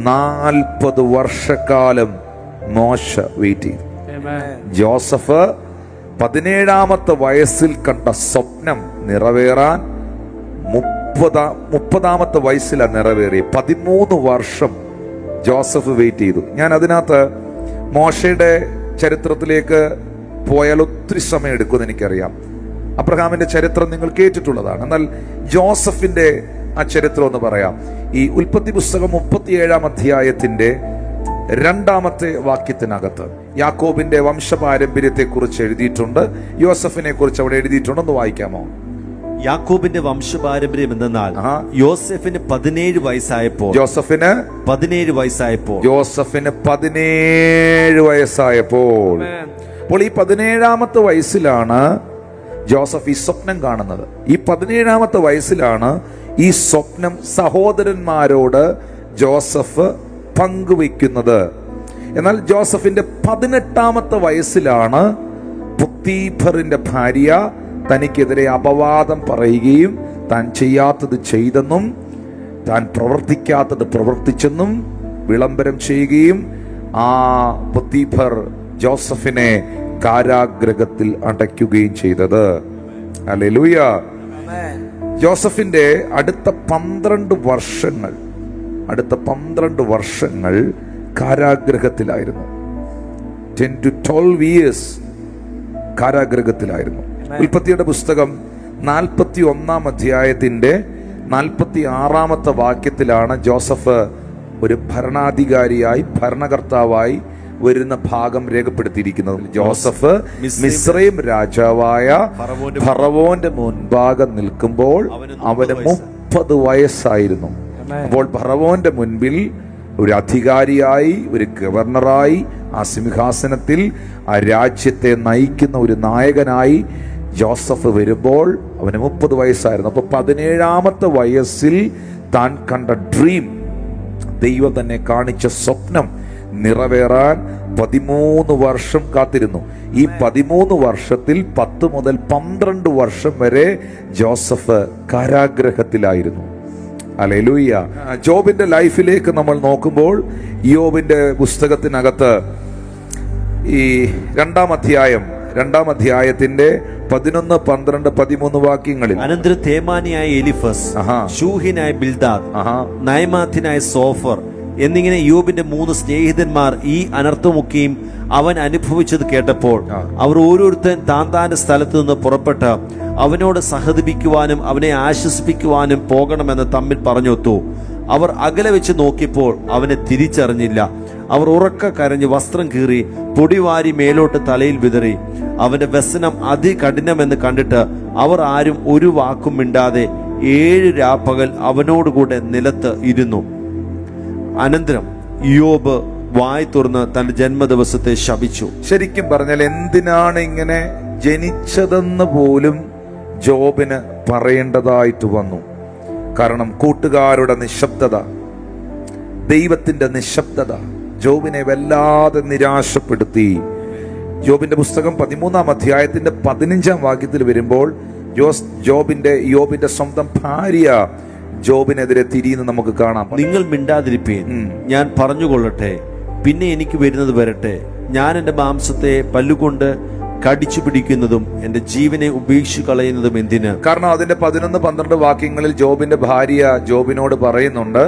40 വർഷക്കാലം മോശ വെയിറ്റ് ചെയ്തു. ജോസഫ് 17-ാമത്തെ വയസ്സിൽ കണ്ട സ്വപ്നം നിറവേറാൻ 30-ാമത്തെ വയസ്സിലാണ് നിറവേറി. 13 വർഷം ജോസഫ് വെയിറ്റ് ചെയ്തു. ഞാൻ അതിനകത്ത് മോശയുടെ ചരിത്രത്തിലേക്ക് പോയാൽ ഒത്തിരി സമയം എടുക്കുമെന്ന് എനിക്കറിയാം. അബ്രഹാമിന്റെ ചരിത്രം നിങ്ങൾ കേട്ടിട്ടുള്ളതാണ്. എന്നാൽ ജോസഫിന്റെ ആ ചരിത്രം ഒന്ന് പറയാം. ഈ ഉൽപ്പത്തി പുസ്തകം 37-ാം അധ്യായത്തിന്റെ 2-ാമത്തെ വാക്യത്തിനകത്ത് യാക്കോബിന്റെ വംശപാരമ്പര്യത്തെ കുറിച്ച് എഴുതിയിട്ടുണ്ട്. യോസഫിനെ കുറിച്ച് അവിടെ എഴുതിയിട്ടുണ്ട്. ഒന്ന് വായിക്കാമോ? യാക്കോബിന്റെ വംശപാരമ്പര്യം എന്തെന്നാൽ യോസെഫിന് 17 വയസ്സായപ്പോൾ അപ്പോൾ ഈ 17-ാമത്തെ വയസ്സിലാണ് ജോസഫ് ഈ സ്വപ്നം കാണുന്നത്. ഈ 17-ാമത്തെ വയസ്സിലാണ് ഈ സ്വപ്നം സഹോദരന്മാരോട് ജോസഫ് പങ്കുവയ്ക്കുന്നത്. എന്നാൽ ജോസഫിന്റെ 18-ാമത്തെ വയസ്സിലാണ് പൊത്തീഫറിന്റെ ഭാര്യ തനിക്കെതിരെ അപവാദം പറയുകയും താൻ ചെയ്യാത്തത് ചെയ്തെന്നും താൻ പ്രവർത്തിക്കാത്തത് പ്രവർത്തിച്ചെന്നും വിളംബരം ചെയ്യുകയും ആ പൊത്തീഫർ ജോസഫിനെ കാരാഗ്രഹത്തിൽ അടയ്ക്കുകയും ചെയ്തത്. ഹല്ലേലൂയ. ജോസഫിന്റെ അടുത്ത 12 വർഷങ്ങൾ കാരാഗ്രഹത്തിലായിരുന്നു. 10 to 12 years കാരാഗ്രഹത്തിലായിരുന്നു. ഉൽപ്പത്തിയുടെ പുസ്തകം 41-ാം അധ്യായത്തിന്റെ 46-ാമത്തെ വാക്യത്തിലാണ് ജോസഫ് ഒരു ഭരണാധികാരിയായി, ഭരണകർത്താവായി വരുന്ന ഭാഗം രേഖപ്പെടുത്തിയിരിക്കുന്നത്. ജോസഫ് മിസ്രൈം രാജാവായ ഫറവോന്റെ മുൻപാകെ നിൽക്കുമ്പോൾ അവന് 30 വയസ്സായിരുന്നു. അപ്പോൾ ഫറവോന്റെ മുൻപിൽ ഒരു അധികാരിയായി, ഒരു ഗവർണറായി, ആ സിംഹാസനത്തിൽ ആ രാജ്യത്തെ നയിക്കുന്ന ഒരു നായകനായി ജോസഫ് വരുമ്പോൾ അവന് 30 വയസ്സായിരുന്നു. അപ്പൊ 17-ാമത്തെ വയസ്സിൽ താൻ കണ്ട ഡ്രീം, ദൈവം തന്നെ കാണിച്ച സ്വപ്നം നിറവേറാൻ 13 വർഷം കാത്തിരുന്നു. ഈ 13 വർഷത്തിൽ 10 മുതൽ 12 വർഷം വരെ ജോസഫ് കാരാഗ്രഹത്തിലായിരുന്നു. ഹല്ലേലൂയ. ജോബിന്റെ ലൈഫിലേക്ക് നമ്മൾ നോക്കുമ്പോൾ യോബിന്റെ പുസ്തകത്തിനകത്ത് ഈ രണ്ടാം അധ്യായത്തിന്റെ 11, 12, 13 വാക്യങ്ങളിൽ അനന്തരം തേമാനിയായ എലിഫസ്, ശൂഹിനായ ബിൽദാദ്, നയമാത്തിനായ സോഫർ എന്നിങ്ങനെ യോബിന്റെ 3 സ്നേഹിതന്മാർ ഈ അനർത്ഥമൊക്കെയും അവൻ അനുഭവിച്ചത് കേട്ടപ്പോൾ അവർ ഓരോരുത്തൻ താന്താന്റെ സ്ഥലത്ത് നിന്ന് പുറപ്പെട്ട് അവനോട് സഹതപിക്കുവാനും അവനെ ആശ്വസിപ്പിക്കുവാനും പോകണമെന്ന് തമ്മിൽ പറഞ്ഞൊത്തു. അവർ അകലെ വെച്ച് നോക്കിയപ്പോൾ അവനെ തിരിച്ചറിഞ്ഞില്ല. അവർ ഉറക്ക കരഞ്ഞ് വസ്ത്രം കീറി പൊടിവാരി മേലോട്ട് തലയിൽ വിതറി. അവന്റെ വ്യസനം അതികഠിനമെന്ന് കണ്ടിട്ട് അവർ ആരും ഒരു വാക്കും മിണ്ടാതെ 7 രാപ്പകൽ അവനോടുകൂടെ നിലത്ത് ഇരുന്നു. അനന്തരം യോബ് വായ് തുറന്ന് തന്റെ ജന്മദിവസത്തെ ശപിച്ചു. ശരിക്കും പറഞ്ഞാൽ എന്തിനാണ് ഇങ്ങനെ ജനിച്ചതെന്ന് പോലും ജോബിന് പറയേണ്ടതായിട്ട് വന്നു. കാരണം കൂട്ടുകാരുടെ നിശബ്ദത, ദൈവത്തിന്റെ നിശബ്ദത ജോബിനെ വല്ലാതെ നിരാശപ്പെടുത്തി. ജോബിന്റെ പുസ്തകം 13-ാം അധ്യായത്തിന്റെ 15-ാം വാക്യത്തിൽ വരുമ്പോൾ യോബിന്റെ സ്വന്തം ഭാര്യ ജോബിനെതിരെ തിരിയുന്ന നമുക്ക് കാണാം. നിങ്ങൾ മിണ്ടാതിരിപ്പീൻ, ഞാൻ പറഞ്ഞുകൊള്ളട്ടെ, പിന്നെ എനിക്ക് വരുന്നത് വരട്ടെ. ഞാൻ എന്റെ മാംസത്തെ പല്ലുകൊണ്ട് കടിച്ചു പിടിക്കുന്നതും എന്റെ ജീവനെ ഉപേക്ഷിച്ചു കളയുന്നതും എന്തിന്? കാരണം അതിന്റെ 11, 12 വാക്യങ്ങളിൽ ജോബിന്റെ ഭാര്യ ജോബിനോട് പറയുന്നുണ്ട്,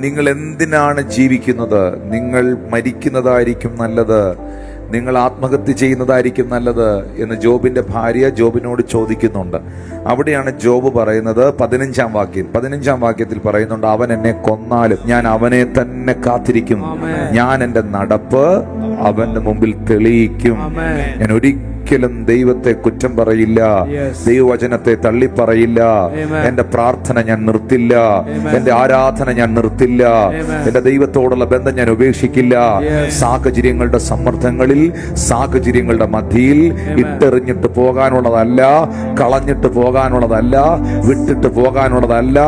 നിങ്ങൾ എന്തിനാണ് ജീവിക്കുന്നത്? നിങ്ങൾ മരിക്കുന്നതായിരിക്കും നല്ലത്, നിങ്ങൾ ആത്മഹത്യ ചെയ്യുന്നതായിരിക്കും നല്ലത് എന്ന് ജോബിന്റെ ഭാര്യ ജോബിനോട് ചോദിക്കുന്നുണ്ട്. അവിടെയാണ് ജോബ് പറയുന്നത് 15-ാം വാക്യത്തിൽ പറയുന്നുണ്ട്, അവൻ എന്നെ കൊന്നാലും ഞാൻ അവനെ തന്നെ കാത്തിരിക്കും, ഞാൻ എന്റെ നടപ്പ് അവന്റെ മുമ്പിൽ തെളിയിക്കും, ഞാൻ ഒരിക്കലും ദൈവത്തെ കുറ്റം പറയില്ല, ദൈവവചനത്തെ തള്ളിപ്പറയില്ല, എന്റെ പ്രാർത്ഥന ഞാൻ നിർത്തില്ല, എന്റെ ആരാധന ഞാൻ നിർത്തില്ല, എന്റെ ദൈവത്തോടുള്ള ബന്ധം ഞാൻ ഉപേക്ഷിക്കില്ല. സാഹചര്യങ്ങളുടെ സമ്മർദ്ദങ്ങളിൽ, സാഹചര്യങ്ങളുടെ മധ്യയിൽ ഇട്ടെറിഞ്ഞിട്ട് പോകാനുള്ളതല്ല, കളഞ്ഞിട്ട് പോകാനുള്ളതല്ല, വിട്ടിട്ട് പോകാനുള്ളതല്ല.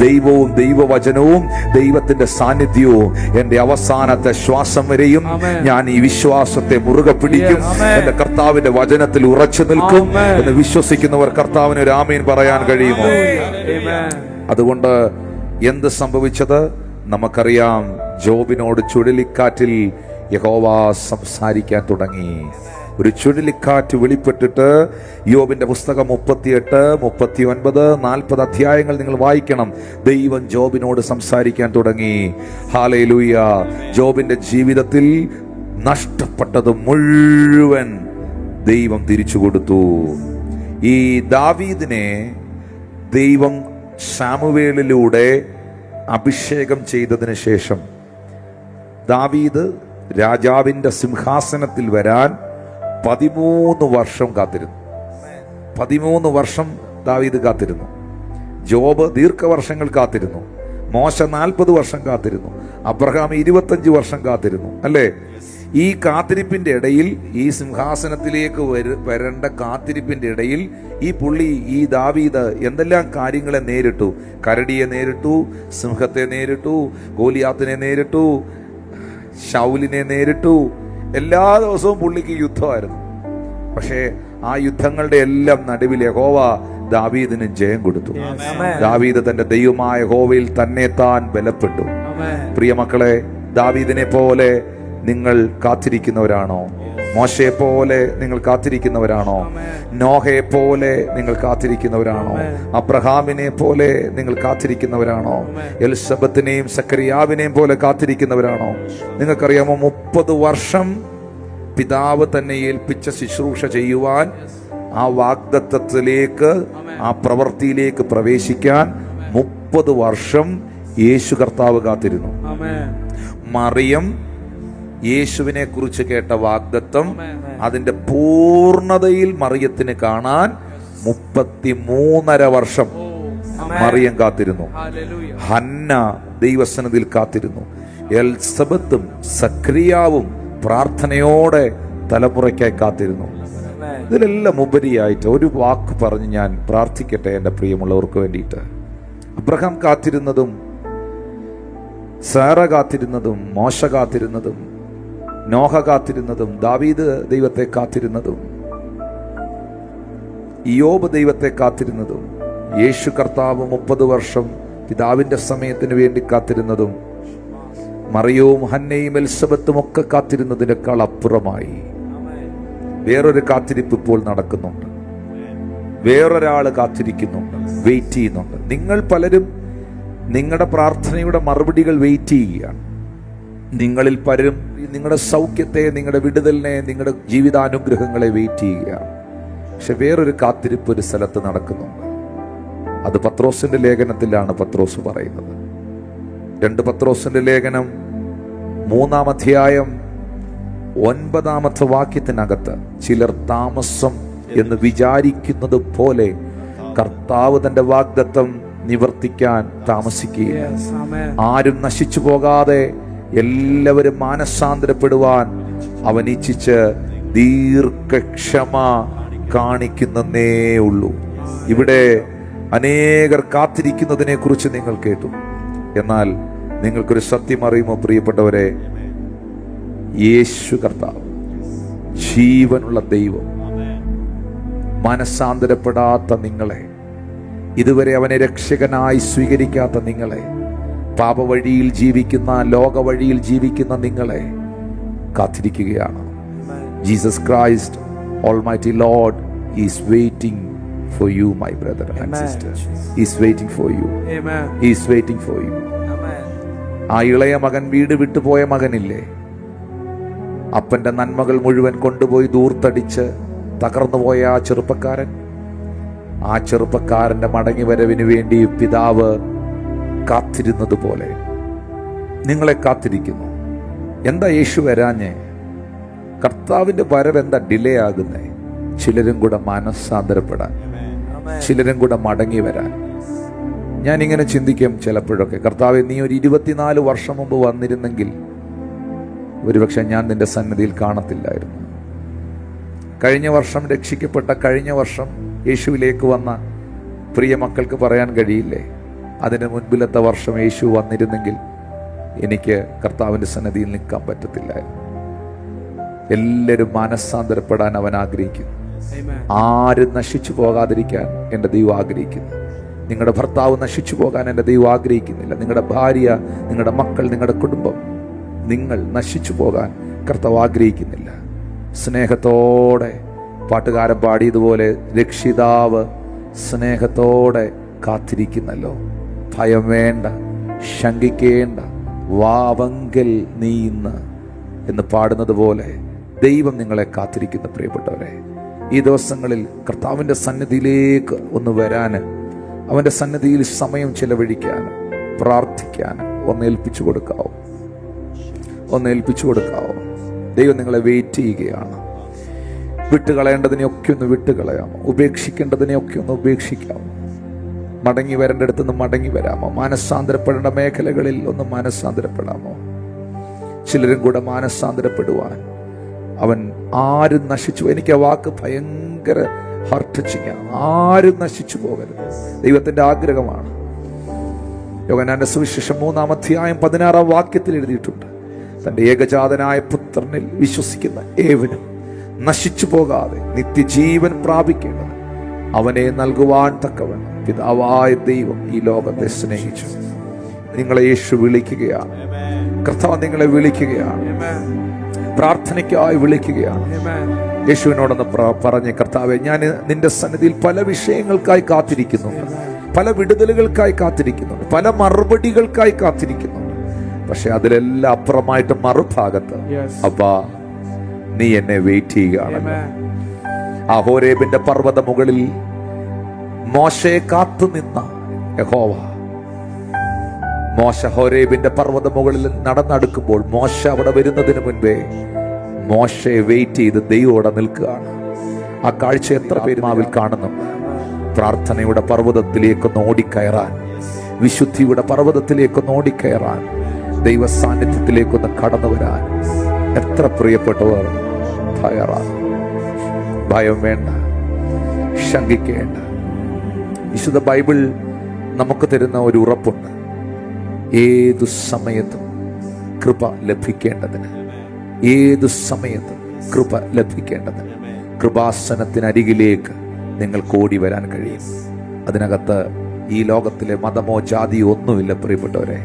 ദൈവവും ദൈവവചനവും ദൈവത്തിന്റെ സാന്നിധ്യവും എന്റെ അവസാനത്തെ ശ്വാസം വരെയും ഞാൻ ഈ വിശ്വാസത്തെ മുറുകെ പിടിക്കും, എന്റെ കർത്താവിന്റെ വചനത്തിൽ ഉറച്ചു നിൽക്കും എന്ന് വിശ്വസിക്കുന്നവർ കർത്താവിന് ഒരു ആമേൻ പറയാൻ കഴിയുമോ? അതുകൊണ്ട് എന്ത് സംഭവിച്ചത് നമുക്കറിയാം. ജോബിനോട് ചുഴലിക്കാറ്റിൽ യഹോവ സംസാരിക്കാൻ തുടങ്ങി. ഒരു ചുഴലിക്കാറ്റ് വെളിപ്പെട്ടിട്ട് യോബിന്റെ പുസ്തകം 38, 39, 40 അധ്യായങ്ങൾ നിങ്ങൾ വായിക്കണം. ദൈവം ജോബിനോട് സംസാരിക്കാൻ തുടങ്ങി. ഹല്ലേലൂയ. ജോബിന്റെ ജീവിതത്തിൽ നഷ്ടപ്പെട്ടത് മുഴുവൻ ദൈവം തിരിച്ചു കൊടുത്തു. ഈ ദാവീദിനെ ദൈവം ശമൂവേലിലൂടെ അഭിഷേകം ചെയ്തതിന് ശേഷം ദാവീദ് രാജാവിന്റെ സിംഹാസനത്തിൽ വരാൻ 13 വർഷം കാത്തിരുന്നു. 13 വർഷം ദാവീദ് കാത്തിരുന്നു. ജോബ് ദീർഘവർഷങ്ങൾ കാത്തിരുന്നു. മോശ 40 വർഷം കാത്തിരുന്നു. അബ്രഹാം 25 വർഷം കാത്തിരുന്നു, അല്ലേ? ഈ കാത്തിരിപ്പിന്റെ ഇടയിൽ, ഈ സിംഹാസനത്തിലേക്ക് വരേണ്ട കാത്തിരിപ്പിന്റെ ഇടയിൽ ഈ ദാവീദ് എന്തെല്ലാം കാര്യങ്ങളെ നേരിട്ടു. കരടിയെ നേരിട്ടു, സിംഹത്തെ നേരിട്ടു, ഗോലിയാത്തിനെ നേരിട്ടു, ശൗലിനെ നേരിട്ടു. എല്ലാ ദിവസവും പുള്ളിക്ക് യുദ്ധമായിരുന്നു. പക്ഷേ ആ യുദ്ധങ്ങളുടെ എല്ലാം നടുവിൽ യഹോവ ദാവീദിന് ജയം കൊടുത്തു. ദാവീദ് തന്റെ ദൈവമായ യഹോവയിൽ തന്നെ താൻ ബലപ്പെട്ടു. പ്രിയ മക്കളെ, ദാവീദിനെ പോലെ നിങ്ങൾ കാത്തിരിക്കുന്നവരാണോ? മോശയെ പോലെ നിങ്ങൾ കാത്തിരിക്കുന്നവരാണോ? നോഹയെ പോലെ നിങ്ങൾ കാത്തിരിക്കുന്നവരാണോ? അബ്രഹാമിനെ പോലെ നിങ്ങൾ കാത്തിരിക്കുന്നവരാണോ? എലിസബത്തിനെയും സക്കറിയാവിനെയും പോലെ കാത്തിരിക്കുന്നവരാണോ? നിങ്ങൾക്കറിയാമോ, 30 വർഷം പിതാവ് തന്നെ ഏൽപ്പിച്ച ശുശ്രൂഷ ചെയ്യുവാൻ, ആ വാഗ്ദത്തത്തിലേക്ക്, ആ പ്രവൃത്തിയിലേക്ക് പ്രവേശിക്കാൻ 30 വർഷം യേശു കർത്താവ് കാത്തിരുന്നു. മറിയം യേശുവിനെ കുറിച്ച് കേട്ട വാഗ്ദത്തം അതിന്റെ പൂർണ്ണതയിൽ മറിയത്തിന് കാണാൻ 33.5 വർഷം മറിയം കാത്തിരുന്നു. ഹന്ന ദൈവസന്നിധിയിൽ കാത്തിരുന്നു. എലിസബത്തും സക്രിയാവും പ്രാർത്ഥനയോടെ തലമുറയ്ക്കായി കാത്തിരുന്നു. ഇതിലെല്ലാം ഉപരിയായിട്ട് ഒരു വാക്ക് പറഞ്ഞ് ഞാൻ പ്രാർത്ഥിക്കട്ടെ എൻ്റെ പ്രിയമുള്ളവർക്ക് വേണ്ടിയിട്ട്. അബ്രഹാം കാത്തിരുന്നതും, സാറ കാത്തിരുന്നതും, മോശ കാത്തിരുന്നതും, നോഹ കാത്തിരുന്നതും, ദാവീദ് ദൈവത്തെ കാത്തിരുന്നതും, യോബ് ദൈവത്തെ കാത്തിരുന്നതും, യേശു കർത്താവ് 30 വർഷം പിതാവിന്റെ സമയത്തിന് വേണ്ടി കാത്തിരുന്നതും, മറിയവും ഹന്നയും എലിസബത്തും ഒക്കെ കാത്തിരുന്നതിനേക്കാൾ അപ്പുറമായി വേറൊരു കാത്തിരിപ്പ് ഇപ്പോൾ നടക്കുന്നുണ്ട്. വേറൊരാള് കാത്തിരിക്കുന്നുണ്ട്, വെയിറ്റ് ചെയ്യുന്നുണ്ട്. നിങ്ങൾ പലരും നിങ്ങളുടെ പ്രാർത്ഥനയുടെ മറുപടികൾ വെയിറ്റ് ചെയ്യുകയാണ്. നിങ്ങളിൽ പലരും നിങ്ങളുടെ സൗഖ്യത്തെ, നിങ്ങളുടെ വിടുതലിനെ, നിങ്ങളുടെ ജീവിതാനുഗ്രഹങ്ങളെ വെയിറ്റ് ചെയ്യുകയാണ്. പക്ഷെ വേറൊരു കാത്തിരിപ്പ് ഒരു സ്ഥലത്ത് നടക്കുന്നുണ്ട്. അത് പത്രോസിന്റെ ലേഖനത്തിലാണ് പത്രോസ് പറയുന്നത്. 2 പത്രോസിന്റെ ലേഖനം 3-ാം അധ്യായം 9-ാമത്തെ വാക്യത്തിനകത്ത്, ചിലർ താമസം എന്ന് വിചാരിക്കുന്നത് പോലെ കർത്താവ് തന്റെ വാഗ്ദത്തം നിവർത്തിക്കാൻ താമസിക്കുകയില്ല. ആരും നശിച്ചു പോകാതെ എല്ലാവരും മാനസാന്തരപ്പെടുവാൻ അവൻ ഇച്ഛിച്ച് ദീർഘക്ഷമ കാണിക്കുന്നേ ഉള്ളൂ. ഇവിടെ അനേകർ കാത്തിരിക്കുന്നതിനെ കുറിച്ച് നിങ്ങൾ കേട്ടു. എന്നാൽ നിങ്ങൾക്കൊരു സത്യം അറിയുമോ പ്രിയപ്പെട്ടവരെ? യേശു കർത്താവ്, ജീവനുള്ള ദൈവം, മനസാന്തരപ്പെടാത്ത നിങ്ങളെ, ഇതുവരെ അവനെ രക്ഷകനായി സ്വീകരിക്കാത്ത നിങ്ങളെ, പാപവഴിയിൽ ജീവിക്കുന്ന, ലോകവഴിയിൽ ജീവിക്കുന്ന നിങ്ങളെ കാത്തിരിക്കുകയാണ്. Jesus Christ Almighty Lord is waiting for you, my brother and sister. He is waiting for you. Amen. He is waiting for you. Amen. ആ ഇളയ മകൻ, വീട് വിട്ടുപോയ മകനില്ലേ, അപ്പന്റെ നന്മകൾ മുഴുവൻ കൊണ്ടുപോയി ദൂർത്തടിച്ച് തകർന്നുപോയ ആ ചെറുപ്പക്കാരന്റെ മടങ്ങി വരവിന് വേണ്ടി പിതാവ് കാത്തിരുന്നത് പോലെ നിങ്ങളെ കാത്തിരിക്കുന്നു. എന്താ യേശു വരാഞ്ഞേ? കർത്താവിന്റെ വരവ് എന്താ ഡിലേ ആകുന്നേ? ചിലരും കൂടെ മനസ്സാന്തരപ്പെടാൻ, ചിലരും കൂടെ മടങ്ങി വരാൻ. ഞാനിങ്ങനെ ചിന്തിക്കും ചിലപ്പോഴൊക്കെ, കർത്താവെ, നീ ഒരു 24 വർഷം മുമ്പ് വന്നിരുന്നെങ്കിൽ ഒരുപക്ഷെ ഞാൻ നിന്റെ സന്നിധിയിൽ കാണത്തില്ലായിരുന്നു. കഴിഞ്ഞ വർഷം രക്ഷിക്കപ്പെട്ട, കഴിഞ്ഞ വർഷം യേശുവിലേക്ക് വന്ന പ്രിയ മക്കൾക്ക് പറയാൻ കഴിയില്ലേ, അതിന് മുൻപിലത്തെ വർഷം യേശു വന്നിരുന്നെങ്കിൽ എനിക്ക് കർത്താവിന്റെ സന്നിധിയിൽ നിൽക്കാൻ പറ്റത്തില്ലായിരുന്നു. എല്ലാവരും മനസ്സാന്തരപ്പെടാൻ അവൻ ആഗ്രഹിക്കുന്നു. ആരും നശിച്ചു പോകാതിരിക്കാൻ എൻ്റെ ദൈവം ആഗ്രഹിക്കുന്നു. നിങ്ങളുടെ ഭർത്താവ് നശിച്ചു പോകാൻ എൻ്റെ ദൈവം ആഗ്രഹിക്കുന്നില്ല. നിങ്ങളുടെ ഭാര്യ, നിങ്ങളുടെ മക്കൾ, നിങ്ങളുടെ കുടുംബം, നിങ്ങൾ നശിച്ചു പോകാൻ കർത്താവ് ആഗ്രഹിക്കുന്നില്ല. സ്നേഹത്തോടെ പാട്ടുകാരൻ പാടിയതുപോലെ രക്ഷിതാവ് സ്നേഹത്തോടെ കാത്തിരിക്കുന്നല്ലോ. ഭയം വേണ്ട, ശങ്കിക്കേണ്ട, വാവങ്കൽ നീ ഇന്ന് എന്ന് പാടുന്നത് പോലെ ദൈവം നിങ്ങളെ കാത്തിരിക്കുന്ന പ്രിയപ്പെട്ടവരെ. ഈ ദിവസങ്ങളിൽ കർത്താവിൻ്റെ സന്നിധിയിലേക്ക് ഒന്ന് വരാൻ, അവൻ്റെ സന്നിധിയിൽ സമയം ചെലവഴിക്കാൻ, പ്രാർത്ഥിക്കാൻ ഒന്ന് ഏൽപ്പിച്ചു കൊടുക്കാവോ? ദൈവം നിങ്ങളെ വെയിറ്റ് ചെയ്യുകയാണ്. വിട്ടുകളയേണ്ടതിനെയൊക്കെ ഒന്ന് വിട്ടുകളയാമോ? ഉപേക്ഷിക്കേണ്ടതിനെയൊക്കെ ഒന്ന് ഉപേക്ഷിക്കാമോ? മടങ്ങി വരേണ്ടടുത്തുനിന്ന് മടങ്ങി വരാമോ? മാനസാന്തരപ്പെടേണ്ട മേഖലകളിൽ ഒന്ന് മാനസാന്തരപ്പെടാമോ? ചിലരും കൂടെ മാനസാന്തരപ്പെടുവാൻ അവൻ ആരും നശിച്ചു, എനിക്ക് ആ വാക്ക് ഭയങ്കര ഹർട്ട് ചെയ്യാം, ആരും നശിച്ചു പോകരുത്. ദൈവത്തിന്റെ ആഗ്രഹമാണ്. യോഹന്നാന്റെ സുവിശേഷം 3-ാം അധ്യായം 16-ാം വാക്യത്തിൽ എഴുതിയിട്ടുണ്ട്, തന്റെ ഏകജാതനായ പുത്രനിൽ വിശ്വസിക്കുന്ന ഏവനും നശിച്ചു പോകാതെ നിത്യജീവൻ പ്രാപിക്കേണ്ടത് അവനെ നൽകുവാൻ തക്കവണ്ണം പിതാവായ ദൈവം ഈ ലോകത്തെ സ്നേഹിച്ചു. നിങ്ങളെ യേശു വിളിക്കുകയാണ്. കർത്താവ് നിങ്ങളെ വിളിക്കുകയാണ്. പ്രാർത്ഥനയ്ക്കായി വിളിക്കുകയാണ്. യേശുവിനോടൊന്ന് പറഞ്ഞ്, കർത്താവെ, ഞാൻ നിന്റെ സന്നിധിയിൽ പല വിഷയങ്ങൾക്കായി കാത്തിരിക്കുന്നുണ്ട്, പല വിടുതലുകൾക്കായി കാത്തിരിക്കുന്നുണ്ട്, പല മറുപടികൾക്കായി കാത്തിരിക്കുന്നുണ്ട്. പക്ഷെ അതിലെല്ലാം അപ്പുറമായിട്ട് മറുഭാഗത്ത് അപ്പാ നീ എന്നെ വെയിറ്റ് ചെയ്യുകയാണല്ലോ. ആ ഹോരേബിന്റെ പർവ്വത മുകളിൽ മോശയെ കാത്തുനിന്ന യഹോവ, മോശ ഹോരേബിന്റെ പർവ്വത മുകളിൽ നടന്നെടുക്കുമ്പോൾ മോശ അവിടെ വരുന്നതിന് മുൻപേ മോശയെ വെയിറ്റ് ചെയ്ത് ദൈവം അവിടെ നിൽക്കുകയാണ്. ആ കാഴ്ച എത്ര പേരുമാവിൽ കാണുന്നുണ്ട്? പ്രാർത്ഥനയുടെ പർവ്വതത്തിലേക്കൊന്ന് ഓടിക്കയറാൻ, വിശുദ്ധിയുടെ പർവ്വതത്തിലേക്കൊന്ന് ഓടിക്കയറാൻ, ദൈവ സാന്നിധ്യത്തിലേക്കൊന്ന് കടന്നു വരാൻ എത്ര പ്രിയപ്പെട്ടവർ തയ്യാറാണ്. ഭയം വേണ്ട, ശങ്കിക്കേണ്ട. വിശുദ്ധ ബൈബിൾ നമുക്ക് തരുന്ന ഒരു ഉറപ്പുണ്ട്, ഏതു സമയത്തും കൃപ ലഭിക്കേണ്ടതിന്, ഏതു സമയത്തും കൃപ ലഭിക്കേണ്ടതിന് കൃപാസനത്തിനരികിലേക്ക് നിങ്ങൾക്ക് ഓടി വരാൻ കഴിയും. അതിനകത്ത് ഈ ലോകത്തിലെ മതമോ ജാതിയോ ഒന്നുമില്ല പ്രിയപ്പെട്ടവരെ.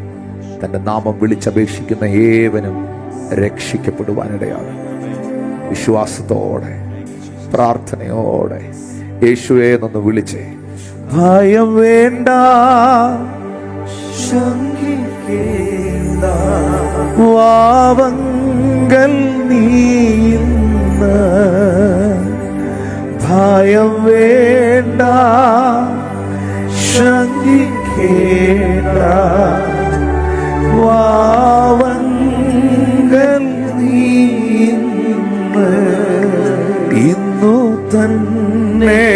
തന്റെ നാമം വിളിച്ചപേക്ഷിക്കുന്ന ഏവനും രക്ഷിക്കപ്പെടുവാനിടയാകും. വിശ്വാസത്തോടെ പ്രാർത്ഥനയോടെ യേശുവേ എന്നൊന്ന് വിളിച്ചേ. ഭയം വേണ്ട, ശങ്കിക്കേണ്ട, വാവങ്കൽ നീന്ന്. ഭയം വേണ്ട, ശങ്കിക്കേണ്ട, വാവങ്കൽ നീന്ന്. ഇന്നു തന്നെ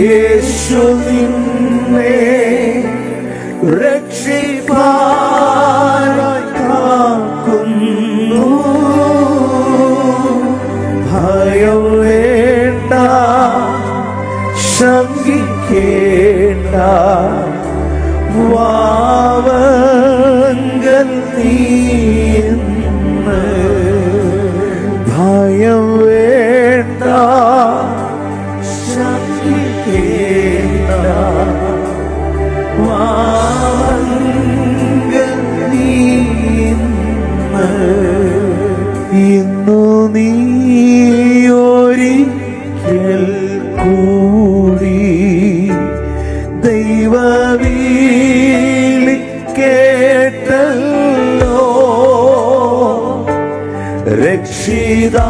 യേശു നിന്നെ രക്ഷിപ്പാനായി കാക്കുന്നു. ഭയം വേണ്ട, ശങ്കിക്കേണ്ട, വാവങ്കൽ നീന്ന്. ഭയം വേണ്ട, ശങ്കിക്കേണ്ട, വാവങ്കൽ നീന്ന്. ഇന്നു നീ ഒരിക്കൽ കൂടി ദൈവവിളി കേട്ടല്ലോ. രക്ഷിതാവ്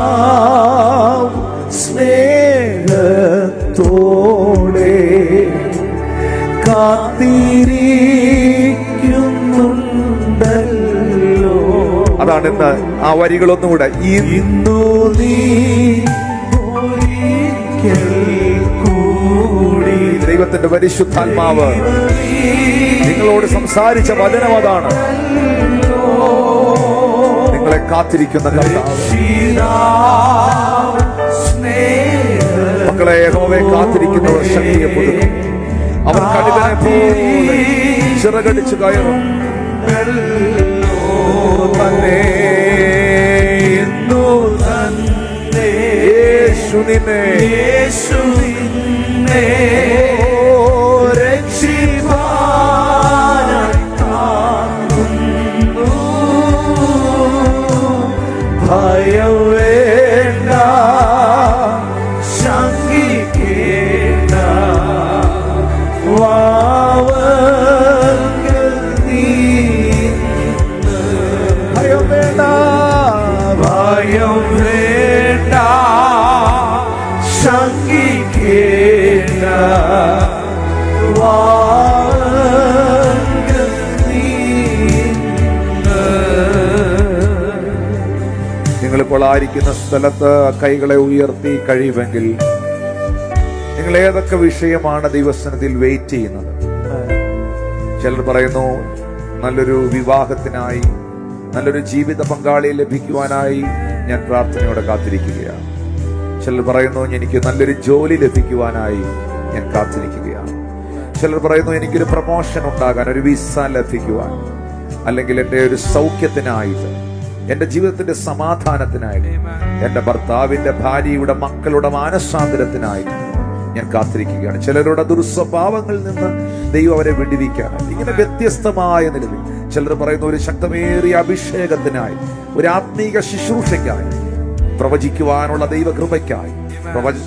സ്നേഹത്തോടെ കാത്തിരിക്കുന്നുണ്ടല്ലോ. അതാണ് ഇന്ന് ആ വരികളൊന്നുകൂടെ. ഇന്നു നീ ഒരിക്കൽ കൂടി. ദൈവത്തിന്റെ പരിശുദ്ധാത്മാവ് നിങ്ങളോട് സംസാരിച്ച വചനം അതാണ്. നിങ്ങളെ കാത്തിരിക്കുന്ന കർത്താവ്. മക്കളെ, യഹോവയെ കാത്തിരിക്കുന്നവർ ശക്തിയെ പുതുക്കും. അവർ കഴുകനെ പോലെ ചിറകടിച്ചു കയറും. തന്നെ യേശു നിന്നെ രക്ഷിപ്പാനായി കാക്കുന്നു. ഭയം വേണ്ട, ശങ്കിക്കേണ്ട, വാവങ്കൽ നീന്ന്. ഭയം വേണ്ട, ഭയം വേണ്ട, ശങ്കിക്കേണ്ട, വാവങ്കൽ നീന്ന്. നിങ്ങളിപ്പോൾ ആയിരിക്കുന്ന സ്ഥലത്ത് കൈകളെ ഉയർത്തി കഴിയുമെങ്കിൽ നിങ്ങൾ ഏതൊക്കെ വിഷയമാണ് ദൈവസന്നിധിയിൽ വെയിറ്റ് ചെയ്യുന്നത്? ചിലർ പറയുന്നു നല്ലൊരു വിവാഹത്തിനായി, നല്ലൊരു ജീവിത പങ്കാളിയെ ലഭിക്കുവാനായി ഞാൻ പ്രാർത്ഥനയോടെ കാത്തിരിക്കുകയാണ്. ചിലർ പറയുന്നു എനിക്ക് നല്ലൊരു ജോലി ലഭിക്കുവാനായി ഞാൻ കാത്തിരിക്കുകയാണ്. ചിലർ പറയുന്നു എനിക്കൊരു പ്രമോഷൻ ഉണ്ടാകാൻ, ഒരു വിസ ലഭിക്കുവാൻ, അല്ലെങ്കിൽ എൻ്റെ ഒരു സൗഖ്യത്തിനായിട്ട്, എൻ്റെ ജീവിതത്തിന്റെ സമാധാനത്തിനായിട്ട്, എൻ്റെ ഭർത്താവിന്റെ ഭാര്യയുടെ മക്കളുടെ മാനസാന്തരത്തിനായിട്ട് ഞാൻ കാത്തിരിക്കുകയാണ്. ചിലരുടെ ദുർസ്വഭാവങ്ങളിൽ നിന്ന് ദൈവം അവരെ വിടുവിക്കാനായി. ഇങ്ങനെ വ്യത്യസ്തമായ നിലവിൽ ചിലർ പറയുന്ന ഒരു ശക്തമേറിയ അഭിഷേകത്തിനായി, ഒരു ആത്മീക ശുശ്രൂഷയ്ക്കായി, പ്രവചിക്കുവാനുള്ള ദൈവകൃപയ്ക്കായി,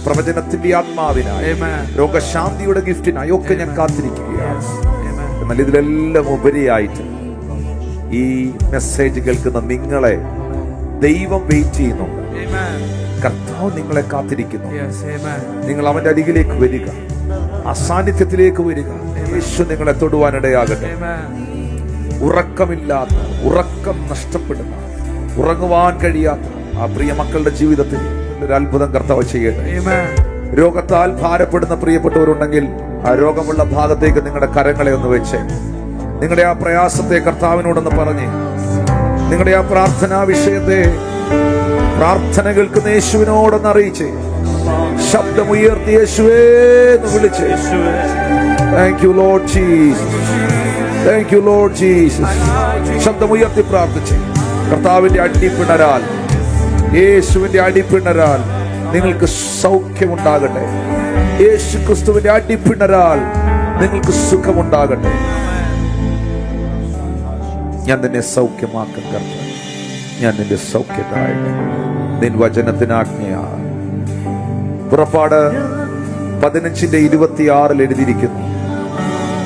പ്രവചനത്തിന്റെ ആത്മാവിനായി, രോഗശാന്തിയുടെ ഗിഫ്റ്റിനായി ഒക്കെ ഞാൻ കാത്തിരിക്കുകയാണ്. എന്നാൽ ഇതിലെല്ലാം ഉപരിയായിട്ട് ഈ മെസ്സേജ് കേൾക്കുന്ന നിങ്ങളെ ദൈവം വെയിറ്റ് ചെയ്യുന്നുണ്ട്. കർത്താവ് നിങ്ങളെ കാത്തിരിക്കുന്നു. നിങ്ങൾ അവന്റെ അരികിലേക്ക് വരിക, ആ സാന്നിധ്യത്തിലേക്ക് വരിക. യേശു നിങ്ങളെ തൊടുവാനിടയാകട്ടെ. ഉറക്കമില്ലാത്ത, ഉറക്കം നഷ്ടപ്പെടുന്ന, ഉറങ്ങുവാൻ കഴിയാത്ത ആ പ്രിയ മക്കളുടെ ജീവിതത്തിൽ ഒരു അത്ഭുതം കർത്താവ് ചെയ്യട്ടെ. രോഗത്താൽ ഭാരപ്പെടുന്ന പ്രിയപ്പെട്ടവരുണ്ടെങ്കിൽ ആ രോഗമുള്ള ഭാഗത്തേക്ക് നിങ്ങളുടെ കരങ്ങളെ ഒന്ന് വെച്ച് നിങ്ങളുടെ ആ പ്രയാസത്തെ കർത്താവിനോടൊന്ന് പറഞ്ഞ്, നിങ്ങളുടെ ആ പ്രാർത്ഥനാ വിഷയത്തെ, പ്രാർത്ഥന കേൾക്കുന്ന യേശുവിനോടൊന്ന് അറിയിച്ച്, ശബ്ദമുയർത്തി യേശുവേ എന്ന് വിളിച്ച്, thank you Lord Jesus, thank you Lord Jesus. ശബ്ദമുയർത്തി പ്രാർത്ഥിച്ച്, കർത്താവിന്റെ അടിപ്പിണരാൽ, യേശുവിന്റെ അടിപ്പിണരാൽ നിങ്ങൾക്ക് സൗഖ്യമുണ്ടാകട്ടെ. യേശു ക്രിസ്തുവിന്റെ അടിപ്പിണരാൽ നിങ്ങൾക്ക് സുഖമുണ്ടാകട്ടെ. ഞാൻ നിന്നെ സൗഖ്യമാക്കും കർത്താവേ. ഞാൻ നിന്റെ സൗഖ്യദായകൻ. നിൻ വചനത്തിനാജ്ഞയാ. പുറപ്പാട് 15:26 എഴുതിയിരിക്കുന്നു,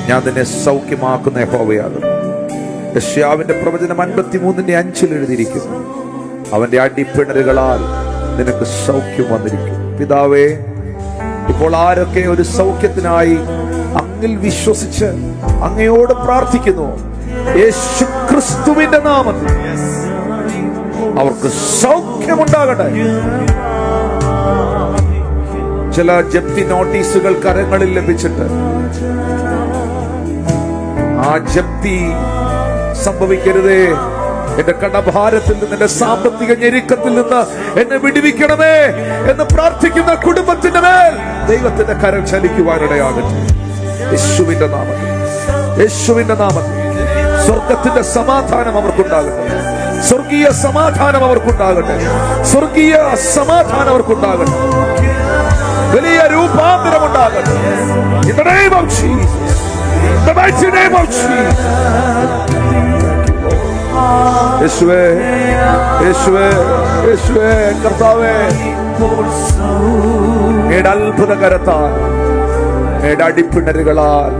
ഞാൻ നിന്നെ സൗഖ്യമാക്കുന്ന യഹോവയാകുന്നു. യെശയ്യാവിന്റെ പ്രവചനം 53:5 എഴുതിയിരിക്കുന്നു, അവന്റെ അടിപ്പിണരുകളാൽ നിനക്ക് സൗഖ്യം വന്നിരിക്കും. പിതാവേ, ഇപ്പോൾ ആരൊക്കെ ഒരു സൗഖ്യത്തിനായി അങ്ങിൽ വിശ്വസിച്ച് അങ്ങയോട് പ്രാർത്ഥിക്കുന്നു, യേശു ക്രിസ്തുവിന്റെ നാമത്തിൽ അവർക്ക് സൗഖ്യമുണ്ടാകട്ടെ. ചില ജപ്തി നോട്ടീസുകൾ കരങ്ങളിൽ ലഭിച്ചിട്ട് ആ ജപ്തി സംഭവിക്കരുതേ. എന്റെ കടഭാരത്തിൽ നിന്ന്, എന്റെ സാമ്പത്തിക ഞെരുക്കത്തിൽ നിന്ന് എന്നെ വിടുവിക്കണമേ എന്ന് പ്രാർത്ഥിക്കുന്ന കുടുംബത്തിന്റെ മേൽ ദൈവത്തിന്റെ കരം ചലിക്കുവാനിടയാകട്ടെ. യേശുവിന്റെ നാമത്തിൽ, യേശുവിന്റെ നാമത്തിൽ സ്വർഗത്തിന്റെ സമാധാനം അവർക്കുണ്ടാകട്ടെ. സ്വർഗീയ സമാധാനം അവർക്കുണ്ടാകട്ടെ. സ്വർഗീയ സമാധാനം അവർക്കുണ്ടാകട്ടെ. വലിയ രൂപാന്തരം ഉണ്ടാകട്ടെ. In the name of Jesus. In the mighty name of Jesus. യേശുവേ, യേശുവേ, യേശുവേ, കർത്താവേ, അങ്ങയുടെ അത്ഭുത കരത്താൽ, അങ്ങയുടെ അടിപ്പിണരുകളാൽ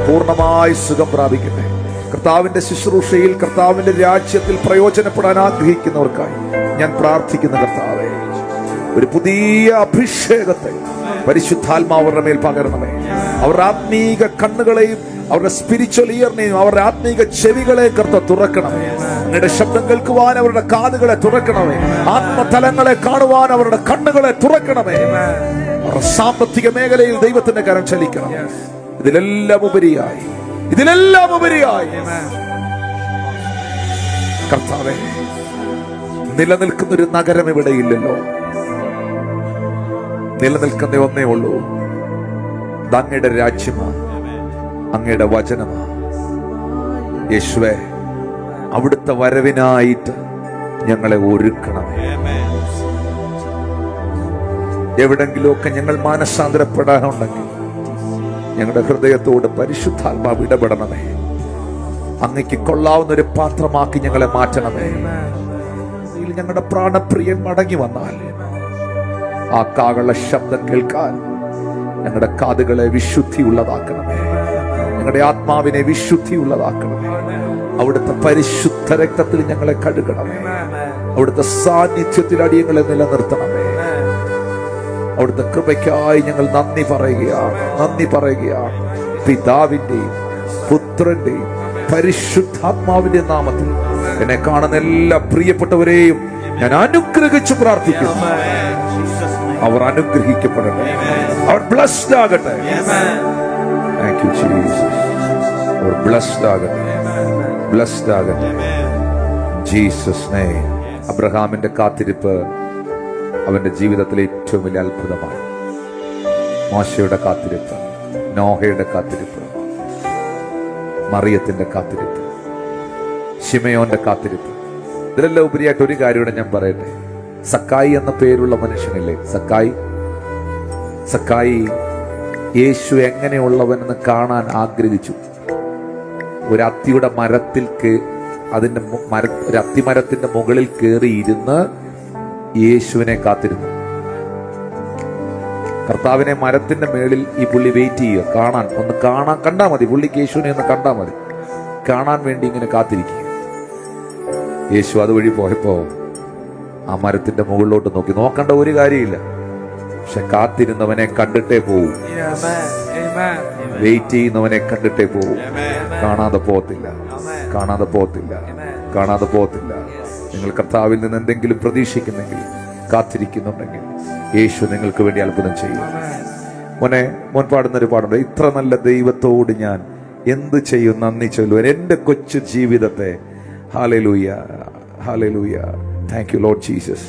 പൂർണ്ണമായി സുഖം പ്രാപിക്കട്ടെ. കർത്താവിന്റെ ശുശ്രൂഷയിൽ, കർത്താവിന്റെ രാജ്യത്തിൽ പ്രയോജനപ്പെടാൻ ആഗ്രഹിക്കുന്നവർക്കായി ഞാൻ പ്രാർത്ഥിക്കുന്ന കർത്താവേ, ഒരു പുതിയ അഭിഷേകത്തെ പരിശുദ്ധാത്മാവ് അവരുടെ മേൽ പകരണമേ. അവരുടെ ആത്മീക കണ്ണുകളെയും അവരുടെ സ്പിരിച്വൽ ഇയറിനെയും അവരുടെ ആത്മീക ചെവികളെ കർത്താവ് തുറക്കണമേ. അങ്ങയുടെ ശബ്ദം കേൾക്കുവാൻ അവരുടെ കാതുകളെ തുറക്കണമേ. ആത്മതലങ്ങളെ കാണുവാൻ അവരുടെ കണ്ണുകളെ തുറക്കണമേ. അവരുടെ സാമ്പത്തിക മേഖലയിൽ ദൈവത്തിന്റെ കരം ചലിക്കണം. ഇതിലെല്ലാം ഉപരിയായി, ഇതിലെല്ലാം ഉപരിയായി കർത്താവേ, നിലനിൽക്കുന്നൊരു നഗരം ഇവിടെയില്ലല്ലോ. നിലനിൽക്കുന്ന ഒന്നേ ഉള്ളൂ, അങ്ങയുടെ രാജ്യമാ, അങ്ങയുടെ വചനമാ. യേശുവേ, അവിടുത്തെ വരവിനായിട്ട് ഞങ്ങളെ ഒരുക്കണമേ. എവിടെങ്കിലുമൊക്കെ ഞങ്ങൾ മാനസാന്തരപ്പെടാനുണ്ടെങ്കിൽ ഞങ്ങളുടെ ഹൃദയത്തോട് പരിശുദ്ധാത്മാവ് ഇടപെടണമേ. അങ്ങയ്ക്ക് കൊള്ളാവുന്ന ഒരു പാത്രമാക്കി ഞങ്ങളെ മാറ്റണമേ. ഞങ്ങളുടെ പ്രാണപ്രിയൻ മടങ്ങി വന്നാൽ ആ കാകള ശബ്ദം കേൾക്കാൻ ഞങ്ങളുടെ കാതുകളെ വിശുദ്ധി ഉള്ളതാക്കണമേ. ഞങ്ങളുടെ ആത്മാവിനെ വിശുദ്ധി ഉള്ളതാക്കണമേ. അവിടുത്തെ പരിശുദ്ധ രക്തത്തിൽ ഞങ്ങളെ കഴുകണമേ. അവിടുത്തെ സാന്നിധ്യത്തിൽ അടിയങ്ങളെ നിലനിർത്തണമേ. അവിടുത്തെ കൃപയ്ക്കായി ഞങ്ങൾ നന്ദി പറയുകയാണ്, നന്ദി പറയുകയാണ്. പിതാവിന്റെയും പുത്രന്റെയും പരിശുദ്ധാത്മാവിന്റെ നാമത്തിൽ എന്നെ കാണുന്ന എല്ലാ പ്രിയപ്പെട്ടവരെയും ഞാൻ അനുഗ്രഹിച്ചു പ്രാർത്ഥിക്കുന്നു. അവർ അനുഗ്രഹിക്കപ്പെടട്ടെ, അവർ ബ്ലസ്ഡ് ആകട്ടെ. Thank you Jesus. അവർ ബ്ലസ്ഡ് ആകട്ടെ, ബ്ലസ്ഡ് ആകട്ടെ. Jesus name. അബ്രഹാമിന്റെ കാത്തിരിപ്പ് അവന്റെ ജീവിതത്തിലെ ഏറ്റവും വലിയ അത്ഭുതമാണ്. മോശയുടെ കാത്തിരിപ്പ്, നോഹയുടെ കാത്തിരിപ്പ്, മറിയത്തിന്റെ കാത്തിരിപ്പ്, ശിമയോന്റെ കാത്തിരിപ്പ്. ഇതിലെല്ലാം ഉപരിയായിട്ട് ഒരു കാര്യം ഞാൻ പറയട്ടെ. സക്കായി എന്ന പേരുള്ള മനുഷ്യനില്ലേ, സക്കായി യേശു എങ്ങനെയുള്ളവനെന്ന് കാണാൻ ആഗ്രഹിച്ചു. ഒരു അത്തിയുടെ മരത്തിൽ ഒരു അത്തിമരത്തിന്റെ മുകളിൽ കയറിയിരുന്ന് യേശുവിനെ കാത്തിരുന്നു. കർത്താവിനെ മരത്തിന്റെ മേളിൽ ഈ പുള്ളി വെയിറ്റ് ചെയ്യുക. കണ്ടാ മതി, പുള്ളിക്ക് യേശുവിനെ ഒന്ന് കണ്ടാ മതി. കാണാൻ വേണ്ടി ഇങ്ങനെ കാത്തിരിക്കുക. യേശു അതുവഴി പോയപ്പോ ആ മരത്തിന്റെ മുകളിലോട്ട് നോക്കണ്ട ഒരു കാര്യമില്ല. പക്ഷെ കാത്തിരുന്നവനെ കണ്ടിട്ടേ പോവും. വെയിറ്റ് ചെയ്യുന്നവനെ കണ്ടിട്ടേ പോവും. കാണാതെ പോകത്തില്ല, കാണാതെ പോകത്തില്ല, കാണാതെ പോകത്തില്ല. നിങ്ങൾ കർത്താവിൽ നിന്ന് എന്തെങ്കിലും പ്രതീക്ഷിക്കുന്നെങ്കിൽ, കാത്തിരിക്കുന്നുണ്ടെങ്കിൽ യേശു നിങ്ങൾക്ക് വേണ്ടി അത്ഭുതം ചെയ്യും. മോൻ പാടുന്നൊരു പാടുണ്ട്, ഇത്ര നല്ല ദൈവത്തോട് ഞാൻ എന്ത് ചെയ്യും, നന്ദി ചൊല്ലുവാൻ എന്റെ കൊച്ചു ജീവിതത്തെ. Hallelujah, hallelujah. Thank you Lord Jesus.